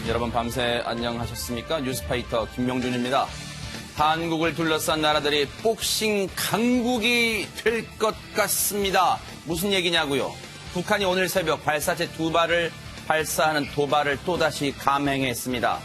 여러분 밤새 안녕하셨습니까? 뉴스파이터 김명준입니다. 한국을 둘러싼 나라들이 복싱 강국이 될 것 같습니다. 무슨 얘기냐고요? 북한이 오늘 새벽 발사체 2발을 발사하는 도발을 또다시 감행했습니다.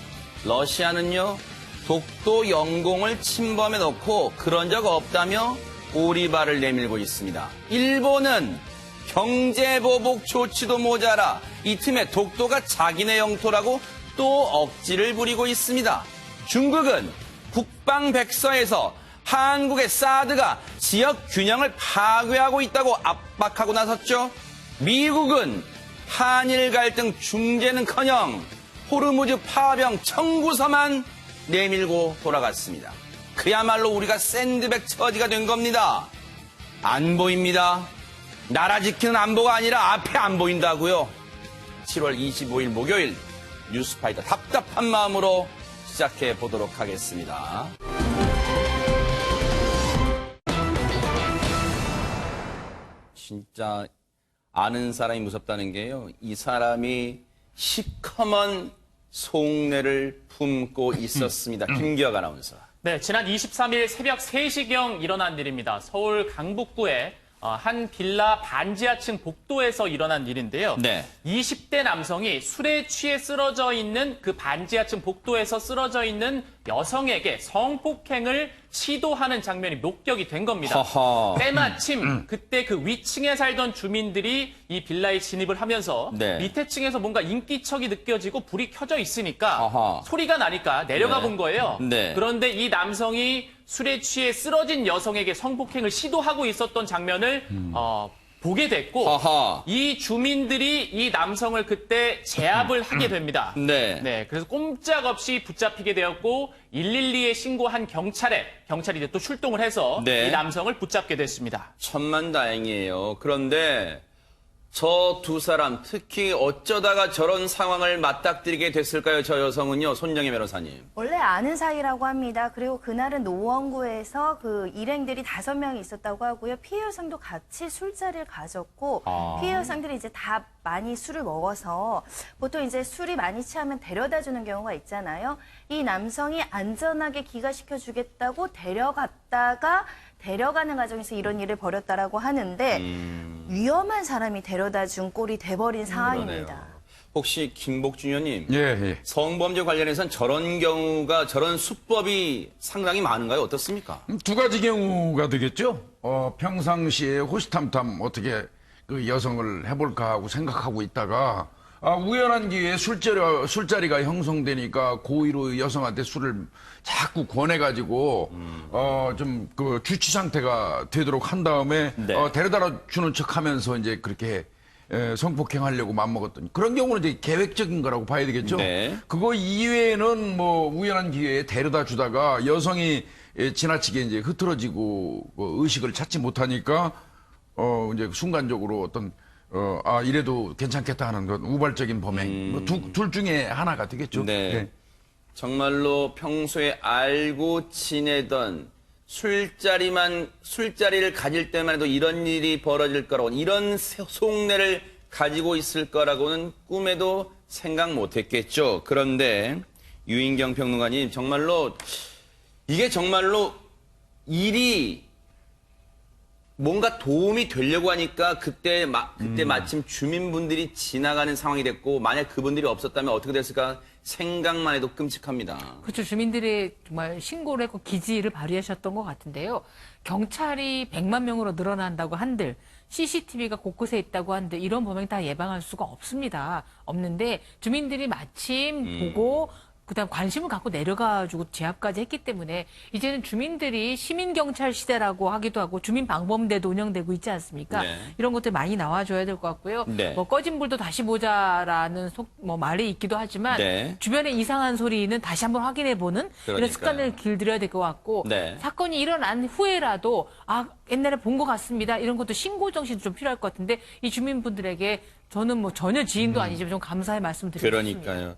러시아는요, 독도 영공을 침범해 놓고 그런 적 없다며 오리발을 내밀고 있습니다. 일본은 경제보복 조치도 모자라 이 틈에 독도가 자기네 영토라고 또 억지를 부리고 있습니다. 중국은 국방백서에서 한국의 사드가 지역 균형을 파괴하고 있다고 압박하고 나섰죠. 미국은 한일 갈등 중재는커녕 호르무즈 파병 청구서만 내밀고 돌아갔습니다. 그야말로 우리가 샌드백 처지가 된 겁니다. 안 보입니다. 나라 지키는 안보가 아니라 앞에 안 보인다고요. 7월 25일 목요일 뉴스파이터 답답한 마음으로 시작해 보도록 하겠습니다. 진짜 아는 사람이 무섭다는 게요. 이 사람이 시커먼 속내를 품고 있었습니다. 김기혁 아나운서. 네, 지난 23일 새벽 3시경 일어난 일입니다. 서울 강북구에 한 빌라 반지하층 복도에서 일어난 일인데요. 네. 20대 남성이 술에 취해 쓰러져 있는 그 반지하층 복도에서 쓰러져 있는 여성에게 성폭행을 시도하는 장면이 목격이 된 겁니다. 허허. 때마침 그때 그 위층에 살던 주민들이 이 빌라에 진입을 하면서 네. 밑에 층에서 뭔가 인기척이 느껴지고 불이 켜져 있으니까 허허. 소리가 나니까 내려가 네. 본 거예요. 네. 그런데 이 남성이 술에 취해 쓰러진 여성에게 성폭행을 시도하고 있었던 장면을 보게 됐고 허허. 이 주민들이 이 남성을 그때 제압을 하게 됩니다. 네. 그래서 꼼짝없이 붙잡히게 되었고 112에 신고한 경찰이 이제 또 출동을 해서 네. 이 남성을 붙잡게 됐습니다. 천만다행이에요. 그런데 저 두 사람 특히 어쩌다가 저런 상황을 맞닥뜨리게 됐을까요? 저 여성은요. 손정혜 변호사님. 원래 아는 사이라고 합니다. 그리고 그날은 노원구에서 그 일행들이 5명이 있었다고 하고요. 피해 여성도 같이 술자리를 가졌고 피해 여성들이 이제 다 많이 술을 먹어서 보통 이제 술이 많이 취하면 데려다 주는 경우가 있잖아요. 이 남성이 안전하게 귀가시켜 주겠다고 데려가는 과정에서 이런 일을 벌였다라고 하는데 위험한 사람이 데려다 준 꼴이 돼버린 상황입니다. 그러네요. 혹시 김복준 의원님, 예. 성범죄 관련해서는 저런 경우가 저런 수법이 상당히 많은가요? 어떻습니까? 두 가지 경우가 되겠죠. 평상시에 호시탐탐 어떻게 그 여성을 해볼까 하고 생각하고 있다가 우연한 기회에 술자리가 형성되니까 고의로 여성한테 술을 자꾸 권해가지고 좀 그 주치 상태가 되도록 한 다음에 네. 데려다 주는 척하면서 이제 그렇게 성폭행하려고 맘먹었더니 그런 경우는 이제 계획적인 거라고 봐야 되겠죠. 네. 그거 이외에는 뭐 우연한 기회에 데려다 주다가 여성이 지나치게 이제 흐트러지고 의식을 찾지 못하니까 이제 순간적으로 어떤 이래도 괜찮겠다 하는 건 우발적인 범행 뭐 둘 중에 하나가 되겠죠. 네. 정말로 평소에 알고 지내던 술자리를 가질 때만 해도 이런 일이 벌어질 거라고, 이런 속내를 가지고 있을 거라고는 꿈에도 생각 못 했겠죠. 그런데 유인경 평론가님, 이게 정말로 일이 뭔가 도움이 되려고 하니까 그때 마침 주민분들이 지나가는 상황이 됐고, 만약 그분들이 없었다면 어떻게 됐을까 생각만 해도 끔찍합니다. 그렇죠. 주민들이 정말 신고를 했고 기지를 발휘하셨던 것 같은데요. 경찰이 100만 명으로 늘어난다고 한들 CCTV가 곳곳에 있다고 한들 이런 범행 다 예방할 수가 없습니다. 없는데 주민들이 마침 보고 그다음 관심을 갖고 내려가지고 제압까지 했기 때문에 이제는 주민들이 시민경찰 시대라고 하기도 하고 주민방범대도 운영되고 있지 않습니까? 네. 이런 것들 많이 나와줘야 될 것 같고요. 네. 뭐 꺼진 불도 다시 보자라는 말이 있기도 하지만 네. 주변에 이상한 소리는 다시 한번 확인해보는 이런 그러니까요. 습관을 길들여야 될 것 같고 네. 사건이 일어난 후에라도 옛날에 본 것 같습니다. 이런 것도 신고 정신도 좀 필요할 것 같은데 이 주민분들에게 저는 뭐 전혀 지인도 아니지만 좀 감사의 말씀 드리고 싶습니다. 그러니까요.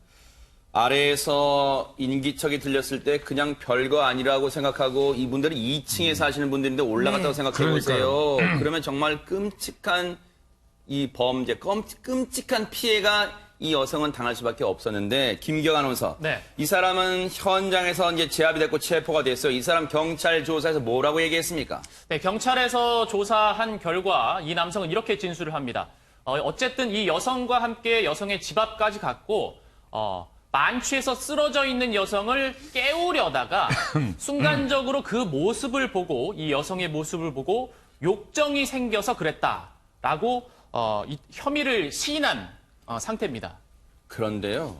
아래에서 인기척이 들렸을 때 그냥 별거 아니라고 생각하고 이분들은 2층에 사시는 분들인데 올라갔다고 네. 생각해 보세요. 그러면 정말 끔찍한 이 범죄, 끔찍한 피해가 이 여성은 당할 수밖에 없었는데 김기영 아나운서, 네. 이 사람은 현장에서 이제 제압이 됐고 체포가 됐어요. 이 사람 경찰 조사에서 뭐라고 얘기했습니까? 네, 경찰에서 조사한 결과 이 남성은 이렇게 진술을 합니다. 어쨌든 이 여성과 함께 여성의 집 앞까지 갔고 만취해서 쓰러져 있는 여성을 깨우려다가 순간적으로 그 모습을 보고 이 여성의 모습을 보고 욕정이 생겨서 그랬다라고 이 혐의를 시인한 상태입니다. 그런데요,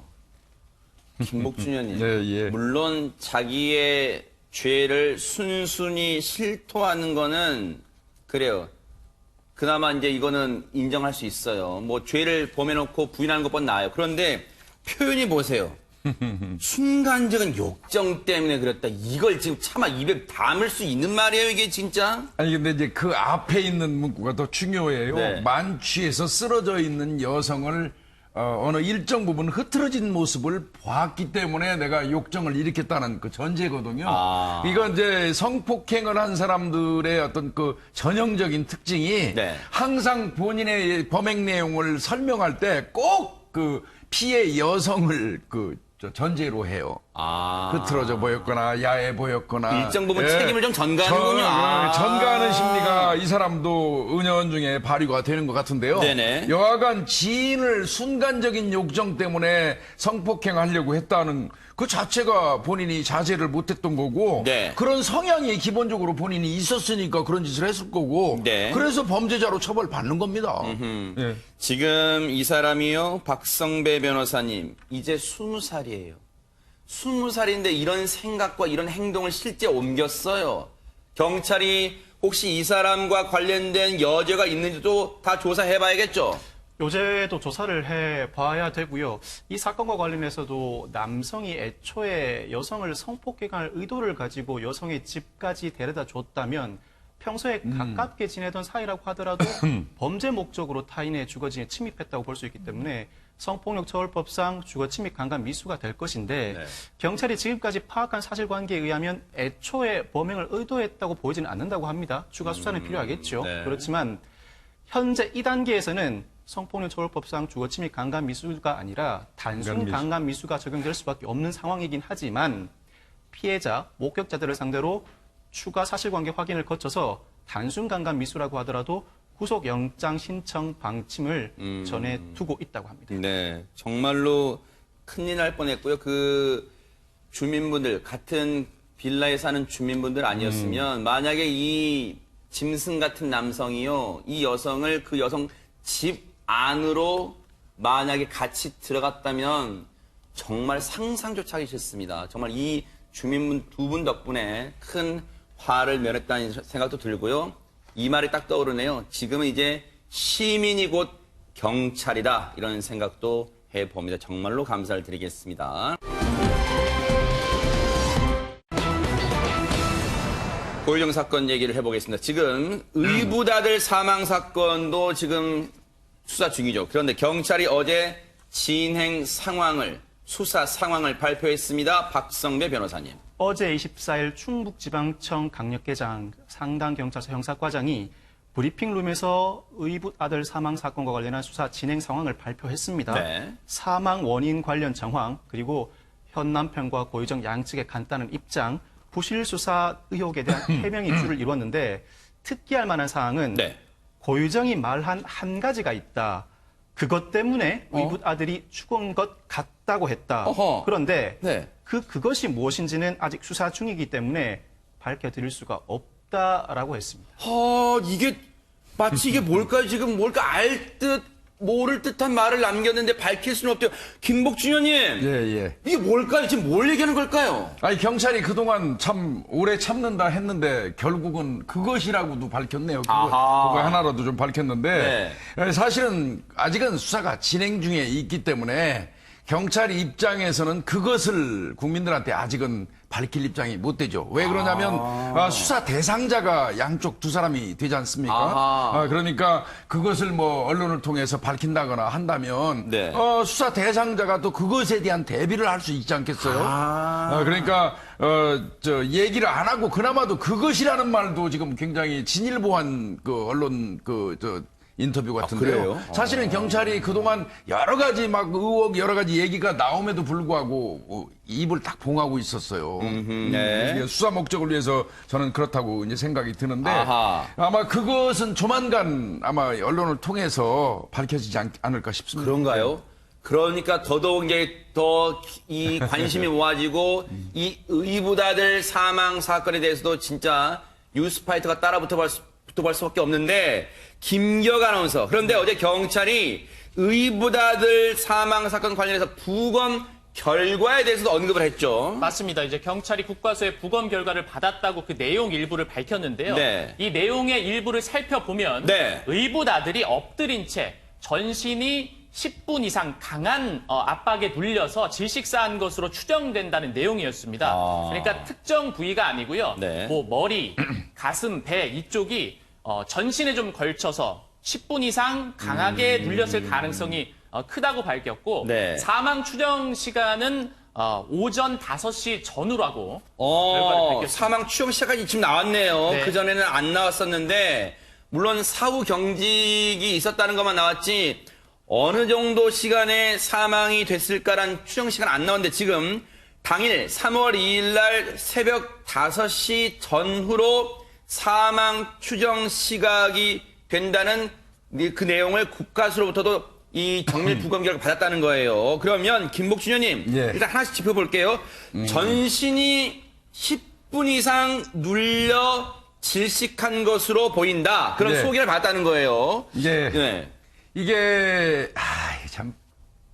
김복준 의원님, 네, 예. 물론 자기의 죄를 순순히 실토하는 거는 그래요. 그나마 이제 이거는 인정할 수 있어요. 뭐 죄를 범해놓고 부인하는 것보다 나아요. 그런데 표현이 보세요. 순간적인 욕정 때문에 그랬다. 이걸 지금 차마 입에 담을 수 있는 말이에요, 이게 진짜? 아니 근데 이제 그 앞에 있는 문구가 더 중요해요. 네. 만취해서 쓰러져 있는 여성을 어느 일정 부분 흐트러진 모습을 보았기 때문에 내가 욕정을 일으켰다는 그 전제거든요. 아. 이건 이제 성폭행을 한 사람들의 어떤 그 전형적인 특징이 네. 항상 본인의 범행 내용을 설명할 때 꼭 그 피해 여성을 그 전제로 해요. 아. 흐트러져 보였거나 야해 보였거나 일정 부분 책임을 좀 전가하는군요. 아. 전가하는 심리가 이 사람도 은연중에 발휘가 되는 것 같은데요. 네네. 여하간 지인을 순간적인 욕정 때문에 성폭행하려고 했다는 그 자체가 본인이 자제를 못했던 거고 네. 그런 성향이 기본적으로 본인이 있었으니까 그런 짓을 했을 거고 네. 그래서 범죄자로 처벌받는 겁니다. 예. 지금 이 사람이요, 박성배 변호사님, 이제 20살이에요. 20살인데 이런 생각과 이런 행동을 실제 옮겼어요. 경찰이 혹시 이 사람과 관련된 여죄가 있는지도 다 조사해봐야겠죠? 요새도 조사를 해봐야 되고요. 이 사건과 관련해서도 남성이 애초에 여성을 성폭행할 의도를 가지고 여성의 집까지 데려다 줬다면 평소에 가깝게 지내던 사이라고 하더라도 범죄 목적으로 타인의 주거지에 침입했다고 볼 수 있기 때문에 성폭력처벌법상 주거침입 강간 미수가 될 것인데 네. 경찰이 지금까지 파악한 사실관계에 의하면 애초에 범행을 의도했다고 보이지는 않는다고 합니다. 추가 수사는 필요하겠죠. 네. 그렇지만 현재 2단계에서는 성폭력처벌법상 주거침입 강간 미수가 아니라 단순 강간 미수가 적용될 수밖에 없는 상황이긴 하지만 피해자, 목격자들을 상대로 추가 사실관계 확인을 거쳐서 단순 강간 미수라고 하더라도 구속영장 신청 방침을 전해두고 있다고 합니다. 네, 정말로 큰일 날 뻔했고요. 그 주민분들, 같은 빌라에 사는 주민분들 아니었으면 만약에 이 짐승 같은 남성이요, 이 여성을 그 여성 집 안으로 만약에 같이 들어갔다면 정말 상상조차 하기 싫습니다. 정말 이 주민분 두 분 덕분에 큰 화를 면했다는 생각도 들고요. 이 말이 딱 떠오르네요. 지금은 이제 시민이 곧 경찰이다, 이런 생각도 해봅니다. 정말로 감사를 드리겠습니다. 고유정 사건 얘기를 해보겠습니다. 지금 의붓아들 사망 사건도 지금 수사 중이죠. 그런데 경찰이 어제 진행 상황을, 수사 상황을 발표했습니다. 박성배 변호사님. 어제 24일 충북지방청 강력계장 상당경찰서 형사과장이 브리핑룸에서 의붓 아들 사망 사건과 관련한 수사 진행 상황을 발표했습니다. 네. 사망 원인 관련 정황, 그리고 현 남편과 고유정 양측의 간단한 입장, 부실 수사 의혹에 대한 해명이 주를 이뤘는데 특기할 만한 사항은 네. 고유정이 말한 한 가지가 있다. 그것 때문에 의붓 아들이 죽은 것 같다고 했다. 어허. 그런데 네. 그것이 무엇인지는 아직 수사 중이기 때문에 밝혀드릴 수가 없다라고 했습니다. 이게 마치 이게 뭘까요? 지금 뭘까 알 듯 모를 듯한 말을 남겼는데 밝힐 수는 없대요. 김복준 의원님. 예. 이게 뭘까요? 지금 뭘 얘기하는 걸까요? 아니 경찰이 그동안 참 오래 참는다 했는데 결국은 그것이라고도 밝혔네요. 그거 아하. 하나라도 좀 밝혔는데 사실은 아직은 수사가 진행 중에 있기 때문에 경찰 입장에서는 그것을 국민들한테 아직은 밝힐 입장이 못 되죠. 왜 그러냐면 수사 대상자가 양쪽 두 사람이 되지 않습니까? 그러니까 그것을 뭐 언론을 통해서 밝힌다거나 한다면 네. 수사 대상자가 또 그것에 대한 대비를 할 수 있지 않겠어요? 그러니까 얘기를 안 하고 그나마도 그것이라는 말도 지금 굉장히 진일보한 그 언론 인터뷰 같은데요. 그래요? 사실은 경찰이 그동안 여러 가지 막 의혹, 여러 가지 얘기가 나옴에도 불구하고 입을 딱 봉하고 있었어요. 네. 이게 수사 목적을 위해서 저는 그렇다고 이제 생각이 드는데 아하. 아마 그것은 조만간 아마 언론을 통해서 밝혀지지 않을까 싶습니다. 그런가요? 그러니까 더더욱 이제 더 이 관심이 모아지고 이 의붓아들 사망 사건에 대해서도 진짜 뉴스파이터가 붙어볼 수밖에 없는데 김기혁 아나운서. 그런데 어제 경찰이 의붓아들 사망 사건 관련해서 부검 결과에 대해서도 언급을 했죠. 맞습니다. 이제 경찰이 국과수의 부검 결과를 받았다고 그 내용 일부를 밝혔는데요. 네. 이 내용의 일부를 살펴보면 네. 의붓아들이 엎드린 채 전신이 10분 이상 강한 압박에 눌려서 질식사한 것으로 추정된다는 내용이었습니다. 그러니까 특정 부위가 아니고요. 네. 뭐 머리, 가슴, 배 이쪽이 전신에 좀 걸쳐서 10분 이상 강하게 눌렸을 가능성이 크다고 밝혔고 네. 사망 추정 시간은 오전 5시 전후라고 결과를 밝혔습니다. 사망 추정 시작까지 지금 나왔네요. 네. 그전에는 안 나왔었는데 물론 사후 경직이 있었다는 것만 나왔지 어느 정도 시간에 사망이 됐을까란 추정 시간 안 나왔는데 지금 당일 3월 2일 날 새벽 5시 전후로 사망 추정 시각이 된다는 그 내용을 국가수로부터도 이 정밀 부검 결과 받았다는 거예요. 그러면 김복준 의원님 예. 일단 하나씩 짚어볼게요. 전신이 10분 이상 눌려 질식한 것으로 보인다. 그런 네. 소개를 받았다는 거예요. 예. 네. 이게 참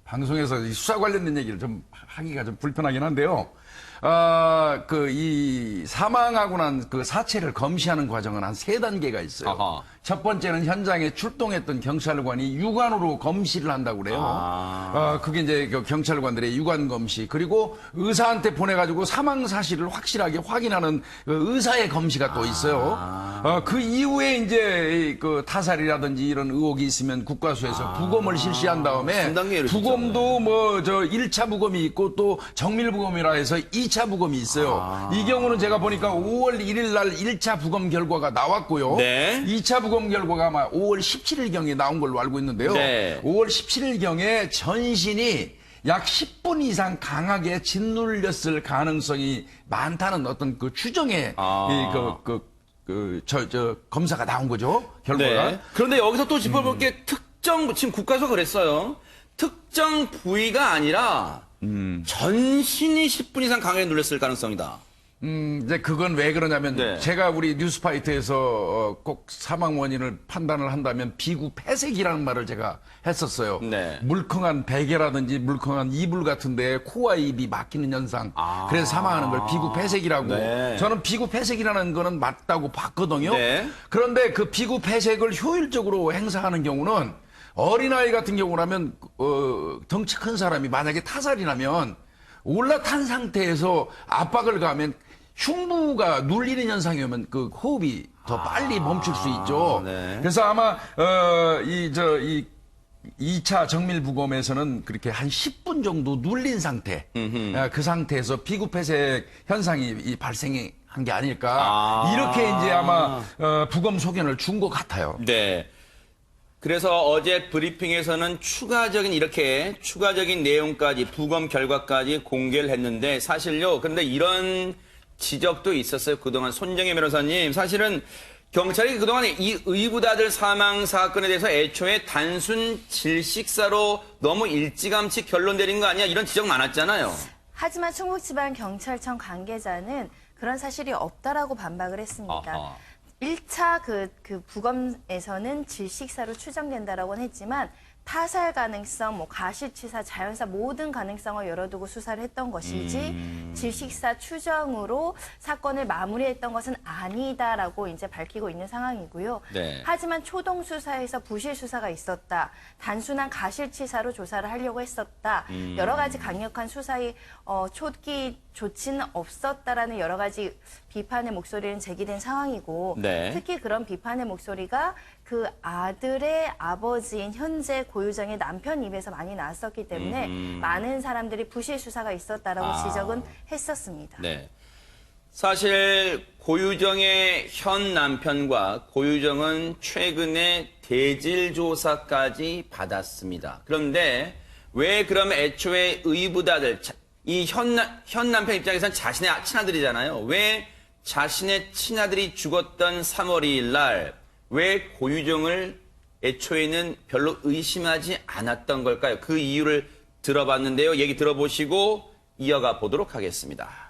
방송에서 이 수사 관련된 얘기를 좀 하기가 좀 불편하긴 한데요. 이 사망하고 난 그 사체를 검시하는 과정은 한 3단계가 있어요. 아하. 첫 번째는 현장에 출동했던 경찰관이 육안으로 검시를 한다고 그래요. 그게 이제 그 경찰관들의 육안 검시. 그리고 의사한테 보내가지고 사망 사실을 확실하게 확인하는 그 의사의 검시가 또 있어요. 그 이후에 이제 그 타살이라든지 이런 의혹이 있으면 국과수에서 부검을 실시한 다음에 3단계로 부검도 뭐 저 1차 부검이 있고 또 정밀 부검이라 해서 2차 부검이 있어요. 이 경우는 제가 보니까 5월 1일 날 1차 부검 결과가 나왔고요. 네. 2차 부검 결과가 아마 5월 17일경에 나온 걸로 알고 있는데요. 네. 5월 17일경에 전신이 약 10분 이상 강하게 짓눌렸을 가능성이 많다는 어떤 그 추정의 검사가 나온 거죠. 결과가. 네. 그런데 여기서 또 짚어볼 게 지금 국가에서 그랬어요. 특정 부위가 아니라 전신이 10분 이상 강하게 눌렸을 가능성이다. 이제 그건 왜 그러냐면 네. 제가 우리 뉴스파이트에서 꼭 사망 원인을 판단을 한다면 비구 폐색이라는 말을 제가 했었어요. 네. 물컹한 베개라든지 물컹한 이불 같은데 코와 입이 막히는 현상. 그래서 사망하는 걸 비구 폐색이라고. 네. 저는 비구 폐색이라는 거는 맞다고 봤거든요. 네. 그런데 그 비구 폐색을 효율적으로 행사하는 경우는 어린아이 같은 경우라면 덩치 큰 사람이 만약에 타살이 나면 올라탄 상태에서 압박을 가하면 흉부가 눌리는 현상이 오면 그 호흡이 더 빨리 멈출 수 있죠. 네. 그래서 아마 이 2차 정밀 부검에서는 그렇게 한 10분 정도 눌린 상태, 그 상태에서 비구폐색 현상이 발생한 게 아닐까. 이렇게 이제 아마 부검 소견을 준 것 같아요. 네. 그래서 어제 브리핑에서는 추가적인 내용까지 부검 결과까지 공개를 했는데 사실요. 그런데 이런 지적도 있었어요. 그동안 손정혜 변호사님. 사실은 경찰이 그동안 이 의붓아들 사망 사건에 대해서 애초에 단순 질식사로 너무 일찌감치 결론 내린 거 아니야? 이런 지적 많았잖아요. 하지만 충북지방경찰청 관계자는 그런 사실이 없다라고 반박을 했습니다. 아하. 1차 그 부검에서는 질식사로 추정된다라고는 했지만 타살 가능성, 뭐 가시치사, 자연사 모든 가능성을 열어두고 수사를 했던 것이지 질식사 추정으로 사건을 마무리했던 것은 아니다라고 이제 밝히고 있는 상황이고요. 네. 하지만 초동 수사에서 부실 수사가 있었다. 단순한 가실치사로 조사를 하려고 했었다. 여러 가지 강력한 수사의 초기 조치는 없었다라는 여러 가지 비판의 목소리는 제기된 상황이고 네. 특히 그런 비판의 목소리가 그 아들의 아버지인 현재 고유정의 남편 입에서 많이 나왔었기 때문에 많은 사람들이 부실 수사가 있었다라고 지적은 했었습니다. 네. 사실 고유정의 현 남편과 고유정은 최근에 대질 조사까지 받았습니다. 그런데 왜 그럼 애초에 의붓아들, 이 현 남편 입장에서는 자신의 친아들이잖아요. 왜 자신의 친아들이 죽었던 3월 2일 날 왜 고유정을 애초에는 별로 의심하지 않았던 걸까요? 그 이유를 들어봤는데요. 얘기 들어보시고 이어가 보도록 하겠습니다.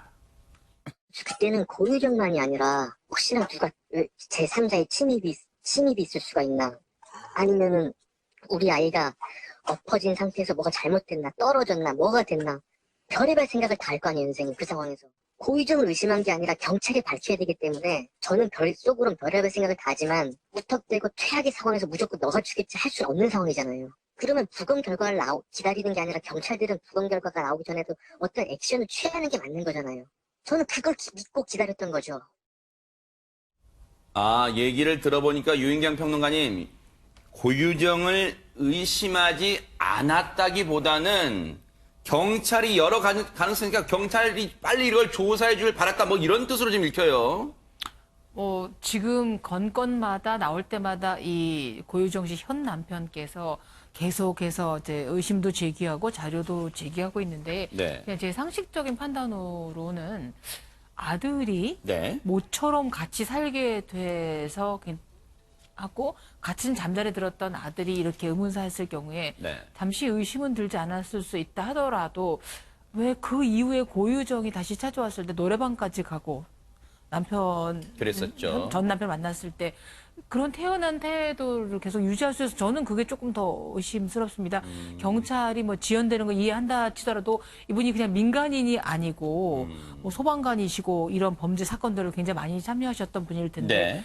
그때는 고유정만이 아니라 혹시나 누가 제3자의 침입이 있을 수가 있나, 아니면은 우리 아이가 엎어진 상태에서 뭐가 잘못됐나, 떨어졌나, 뭐가 됐나, 별의별 생각을 다 할 거 아니에요, 선생님. 그 상황에서 고유정을 의심한 게 아니라 경찰에 밝혀야 되기 때문에 저는 속으로는 별의별 생각을 다 하지만 무턱대고 최악의 상황에서 무조건 너가 죽겠지 할 수 없는 상황이잖아요. 그러면 부검 결과를 기다리는 게 아니라 경찰들은 부검 결과가 나오기 전에도 어떤 액션을 취하는 게 맞는 거잖아요. 저는 그걸 믿고 기다렸던 거죠. 아, 얘기를 들어보니까 유인경 평론가님, 고유정을 의심하지 않았다기보다는 경찰이 여러 가능성이니까 경찰이 빨리 이걸 조사해 줄 바랄까 뭐 이런 뜻으로 좀 읽혀요. 지금 건건마다 나올 때마다 이 고유정 씨 현 남편께서 계속해서 이제 의심도 제기하고 자료도 제기하고 있는데 네. 그냥 제 상식적인 판단으로는 아들이 네. 모처럼 같이 살게 돼서 하고 같은 잠자리에 들었던 아들이 이렇게 의문사했을 경우에 네. 잠시 의심은 들지 않았을 수 있다 하더라도 왜 그 이후에 고유정이 다시 찾아왔을 때 노래방까지 가고 그랬었죠. 전 남편 만났을 때 그런 태연한 태도를 계속 유지할 수 있어서 저는 그게 조금 더 의심스럽습니다. 경찰이 뭐 지연되는 거 이해한다 치더라도 이분이 그냥 민간인이 아니고 뭐 소방관이시고 이런 범죄 사건들을 굉장히 많이 참여하셨던 분일 텐데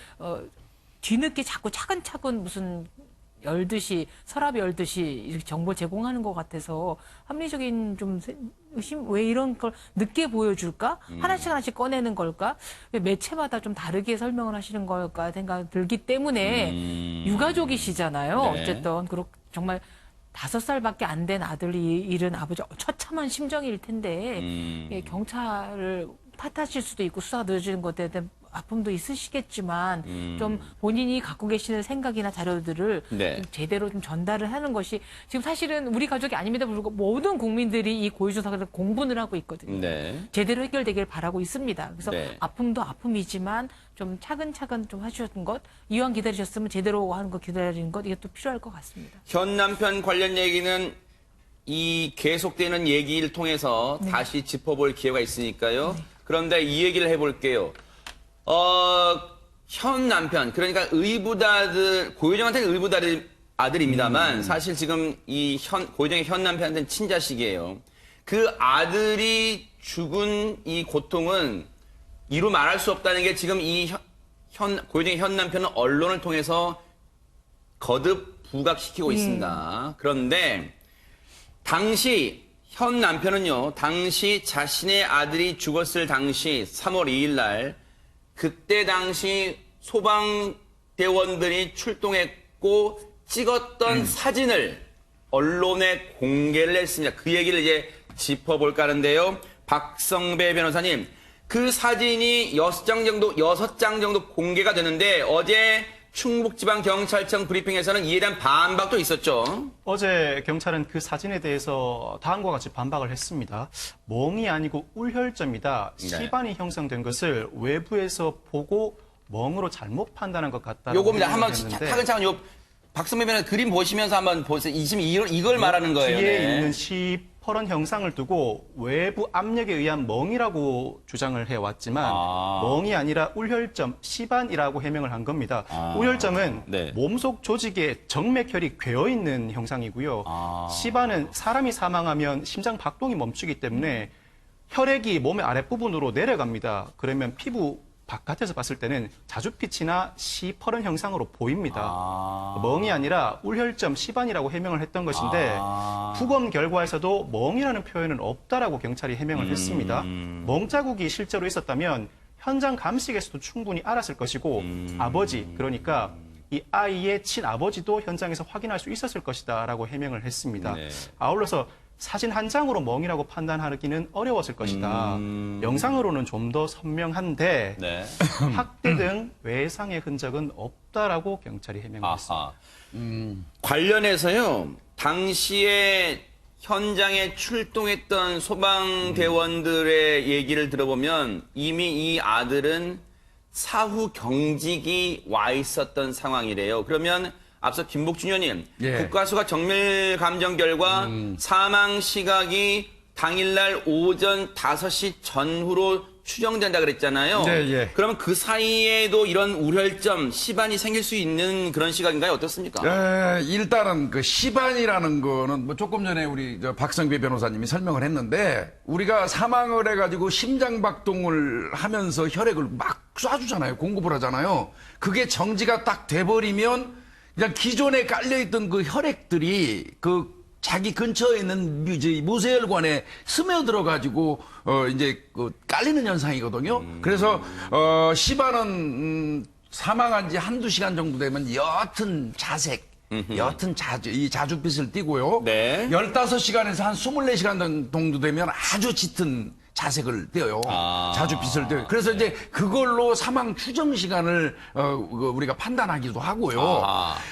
뒤늦게 자꾸 차근차근 무슨 열듯이 서랍 열듯이 이렇게 정보 제공하는 것 같아서 합리적인 좀 의심, 왜 이런 걸 늦게 보여줄까? 하나씩 꺼내는 걸까? 왜 매체마다 좀 다르게 설명을 하시는 걸까 생각이 들기 때문에 유가족이시잖아요. 네. 어쨌든 정말 5살밖에 안 된 아들이 잃은 아버지 처참한 심정일 텐데 예, 경찰을 탓하실 수도 있고 수사가 늦어지는 것에 대한 아픔도 있으시겠지만 좀 본인이 갖고 계시는 생각이나 자료들을 네. 좀 제대로 좀 전달을 하는 것이 지금 사실은 우리 가족이 아님에도 불구하고 모든 국민들이 이 고유정 사건을 공분을 하고 있거든요. 네. 제대로 해결되길 바라고 있습니다. 그래서 네. 아픔도 아픔이지만 좀 차근차근 좀 하셨던 것, 이왕 기다리셨으면 제대로 하는 거 기다리는 것 이게 또 필요할 것 같습니다. 현 남편 관련 얘기는 이 계속되는 얘기를 통해서 다시 짚어볼 기회가 있으니까요. 그런데 이 얘기를 해볼게요. 현 남편, 그러니까 의붓아들, 고유정한테는 의붓아들입니다만 사실 지금 고유정의 현 남편한테는 친자식이에요. 그 아들이 죽은 이 고통은 이루 말할 수 없다는 게 지금 고유정의 현 남편은 언론을 통해서 거듭 부각시키고 있습니다. 그런데 당시 현 남편은요, 당시 자신의 아들이 죽었을 당시 3월 2일 날 그때 당시 소방대원들이 출동했고 찍었던 사진을 언론에 공개를 했습니다. 그 얘기를 이제 짚어볼까 하는데요. 박성배 변호사님, 그 사진이 6장 정도 공개가 되는데 어제 충북지방경찰청 브리핑에서는 이에 대한 반박도 있었죠. 어제 경찰은 그 사진에 대해서 다음과 같이 반박을 했습니다. 멍이 아니고 울혈점이다. 네. 시반이 형성된 것을 외부에서 보고 멍으로 잘못 판단한 것 같다고 요겁니다. 한번 했는데 차근차근 박성배 변호사 그림 보시면서 한번 보세요. 이걸 말하는 거예요. 뒤에 네. 있는 시퍼런 형상을 두고 외부 압력에 의한 멍이라고 주장을 해왔지만 멍이 아니라 울혈점, 시반이라고 해명을 한 겁니다. 울혈점은 네. 몸속 조직에 정맥혈이 괴어있는 형상이고요. 시반은 사람이 사망하면 심장 박동이 멈추기 때문에 혈액이 몸의 아랫부분으로 내려갑니다. 그러면 피부 바깥에서 봤을 때는 자주빛이나 시퍼런 형상으로 보입니다. 멍이 아니라 울혈점 시반이라고 해명을 했던 것인데 부검 결과에서도 멍이라는 표현은 없다라고 경찰이 해명을 했습니다. 멍 자국이 실제로 있었다면 현장 감식에서도 충분히 알았을 것이고 아버지, 그러니까 이 아이의 친아버지도 현장에서 확인할 수 있었을 것이다라고 해명을 했습니다. 네. 아울러서 사진 한 장으로 멍이라고 판단하기는 어려웠을 것이다. 영상으로는 좀 더 선명한데 네. 학대 등 외상의 흔적은 없다라고 경찰이 해명했습니다. 아하. 관련해서요, 당시에 현장에 출동했던 소방대원들의 얘기를 들어보면 이미 이 아들은 사후 경직이 와 있었던 상황이래요. 그러면 앞서 김복준 의원님, 예. 국가수가 정밀 감정 결과 사망 시각이 당일날 오전 5시 전후로 추정된다 그랬잖아요. 예, 예. 그러면 그 사이에도 이런 우혈점, 시반이 생길 수 있는 그런 시각인가요? 어떻습니까? 일단은 그 시반이라는 거는 뭐 조금 전에 우리 박성배 변호사님이 설명을 했는데 우리가 사망을 해가지고 심장박동을 하면서 혈액을 막 쏴주잖아요. 공급을 하잖아요. 그게 정지가 딱 돼버리면 그냥 기존에 깔려있던 그 혈액들이 그 자기 근처에 있는 무쇠혈관에 스며들어가지고 이제 그 깔리는 현상이거든요. 그래서 시반은 사망한 지 한두 시간 정도 되면 옅은 자색, 옅은 이 자주빛을 띠고요. 네. 15시간에서 한 24시간 정도 되면 아주 짙은 자색을 떼어요. 자주빛을 떼요. 그래서 이제 그걸로 사망 추정 시간을 우리가 판단하기도 하고요.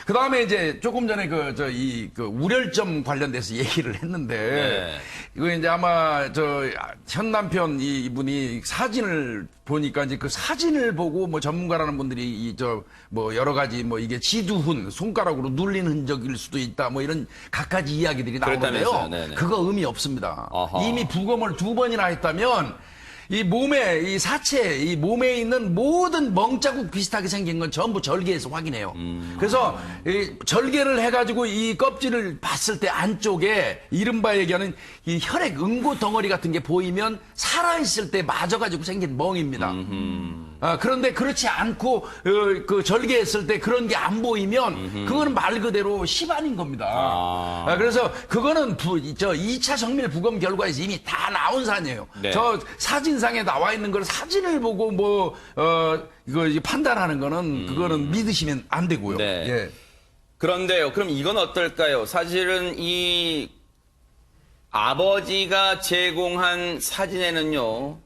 그 다음에 이제 조금 전에 그 우렬점 관련돼서 얘기를 했는데 네. 이거 이제 아마 현 남편 이분이 사진을 보니까 이제 그 사진을 보고 뭐 전문가라는 분들이 뭐 여러 가지 뭐 이게 지두훈 손가락으로 눌린 흔적일 수도 있다 뭐 이런 갖가지 이야기들이 나오는데요. 그랬다면서요. 네네. 그거 의미 없습니다. 아하. 이미 부검을 2번이나 했다면 이 몸에 이 사체 이 몸에 있는 모든 멍자국 비슷하게 생긴 건 전부 절개해서 확인해요. 그래서 이 절개를 해가지고 이 껍질을 봤을 때 안쪽에 이른바 얘기하는 이 혈액 응고 덩어리 같은 게 보이면 살아있을 때 맞아가지고 생긴 멍입니다. 그런데 그렇지 않고 그 절개했을 때 그런 게 안 보이면 그거는 말 그대로 시반인 겁니다. 그래서 그거는 2차 정밀 부검 결과에서 이미 다 나온 사안이에요. 네. 저 사진상에 나와 있는 걸 사진을 보고 이거 이제 판단하는 거는 그거는 믿으시면 안 되고요. 네. 예. 그런데요, 그럼 이건 어떨까요? 사실은 이 아버지가 제공한 사진에는요,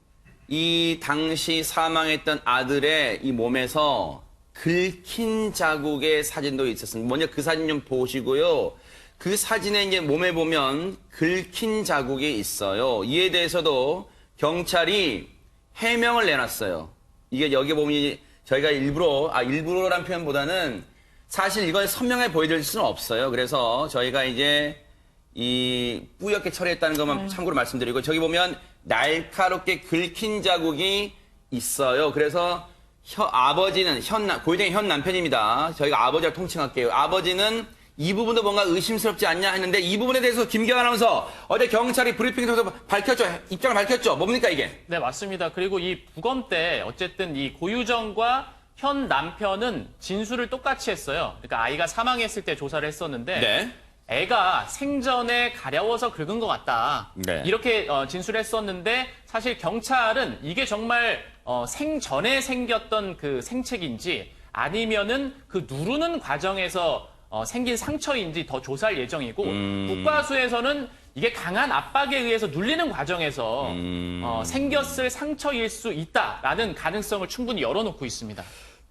이 당시 사망했던 아들의 이 몸에서 긁힌 자국의 사진도 있었습니다. 먼저 그 사진 좀 보시고요. 그 사진에 이제 몸에 보면 긁힌 자국이 있어요. 이에 대해서도 경찰이 해명을 내놨어요. 이게 여기 보면 저희가 일부러란 표현보다는 사실 이걸 선명하게 보여드릴 수는 없어요. 그래서 저희가 이제 이 뿌옇게 처리했다는 것만 참고로 말씀드리고 저기 보면 날카롭게 긁힌 자국이 있어요. 그래서 아버지는 고유정의 현 남편입니다. 저희가 아버지라 통칭할게요. 아버지는 이 부분도 뭔가 의심스럽지 않냐 했는데 이 부분에 대해서 김기현 아나운서 어제 경찰이 브리핑 통해서 밝혔죠. 입장을 밝혔죠. 뭡니까 이게? 네, 맞습니다. 그리고 이 부검 때 어쨌든 이 고유정과 현 남편은 진술을 똑같이 했어요. 그러니까 아이가 사망했을 때 조사를 했었는데 네. 애가 생전에 가려워서 긁은 것 같다. 네. 이렇게 진술했었는데 사실 경찰은 이게 정말 생전에 생겼던 그 생책인지 아니면은 그 누르는 과정에서 생긴 상처인지 더 조사할 예정이고 국과수에서는 이게 강한 압박에 의해서 눌리는 과정에서 생겼을 상처일 수 있다라는 가능성을 충분히 열어놓고 있습니다.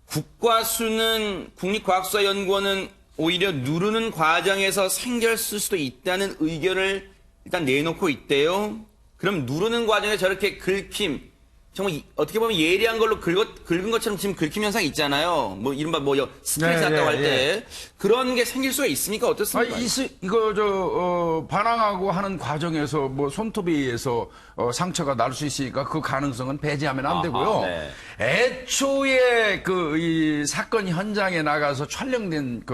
국과수는 국립과학수사연구원은 오히려 누르는 과정에서 생겼을 수도 있다는 의견을 일단 내놓고 있대요. 그럼 누르는 과정에 저렇게 긁힘, 정말 어떻게 보면 예리한 걸로 긁은 것처럼 지금 긁힘 현상이 있잖아요. 뭐 이른바 스트레스 네, 났다고 네, 할 때 그런 게 생길 수가 있습니까? 어떻습니까? 이거 반항하고 하는 과정에서 뭐 손톱에 의해서 상처가 날 수 있으니까 그 가능성은 배제하면 안 되고요. 네. 애초에 이 사건 현장에 나가서 촬영된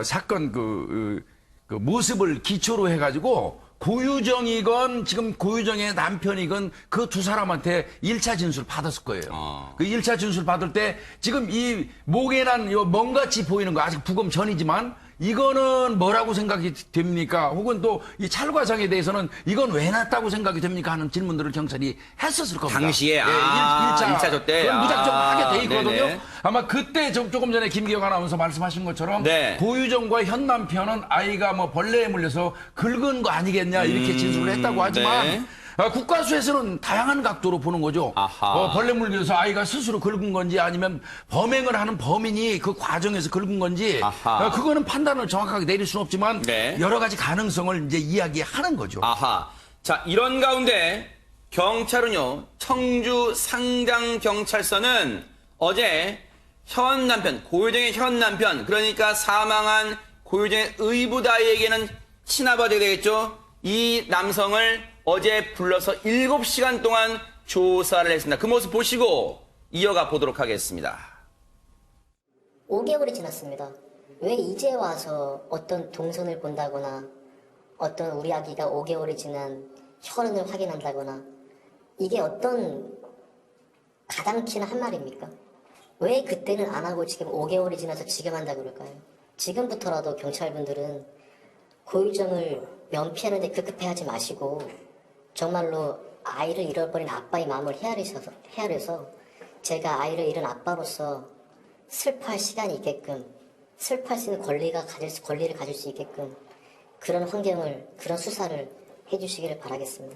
사건 그 모습을 기초로 해가지고 고유정이건 지금 고유정의 남편이건 그 두 사람한테 1차 진술 받았을 거예요. 그 1차 진술 받을 때 지금 이 목에 난 요 멍같이 보이는 거 아직 부검 전이지만 이거는 뭐라고 생각이 됩니까? 혹은 또 이 찰과상에 대해서는 이건 왜 놨다고 생각이 됩니까? 하는 질문들을 경찰이 했었을 겁니다. 당시에, 예, 아, 1차 때. 그건 무작정 아, 하게 돼 있거든요. 네네. 아마 그때 조금 전에 김기영 아나운서 말씀하신 것처럼 네. 고유정과 현 남편은 아이가 뭐 벌레에 물려서 긁은 거 아니겠냐 이렇게 진술을 했다고 하지만 네. 국가수에서는 다양한 각도로 보는 거죠. 아하. 벌레 물려서 아이가 스스로 긁은 건지 아니면 범행을 하는 범인이 그 과정에서 긁은 건지 아하. 그거는 판단을 정확하게 내릴 수는 없지만 네. 여러 가지 가능성을 이제 이야기하는 거죠. 아하. 자, 이런 가운데 경찰은요, 청주 상장경찰서는 어제 현 남편, 고유정의 현 남편, 그러니까 사망한 고유정의 의붓아이에게는 친아버지가 되겠죠? 이 남성을 어제 불러서 7시간 동안 조사를 했습니다. 그 모습 보시고 이어가 보도록 하겠습니다. 5개월이 지났습니다. 왜 이제 와서 어떤 동선을 본다거나 어떤 우리 아기가 5개월이 지난 혈흔을 확인한다거나 이게 어떤 가당키나 한 말입니까? 왜 그때는 안 하고 지금 5개월이 지나서 지금 한다 그럴까요? 지금부터라도 경찰분들은 고유정을 면피하는데 급급해하지 마시고 정말로 아이를 잃어버린 아빠의 마음을 헤아려서 제가 아이를 잃은 아빠로서 슬퍼할 시간이 있게끔 슬퍼할 수 있는 권리를 가질 수 있게끔 그런 환경을 그런 수사를 해주시기를 바라겠습니다.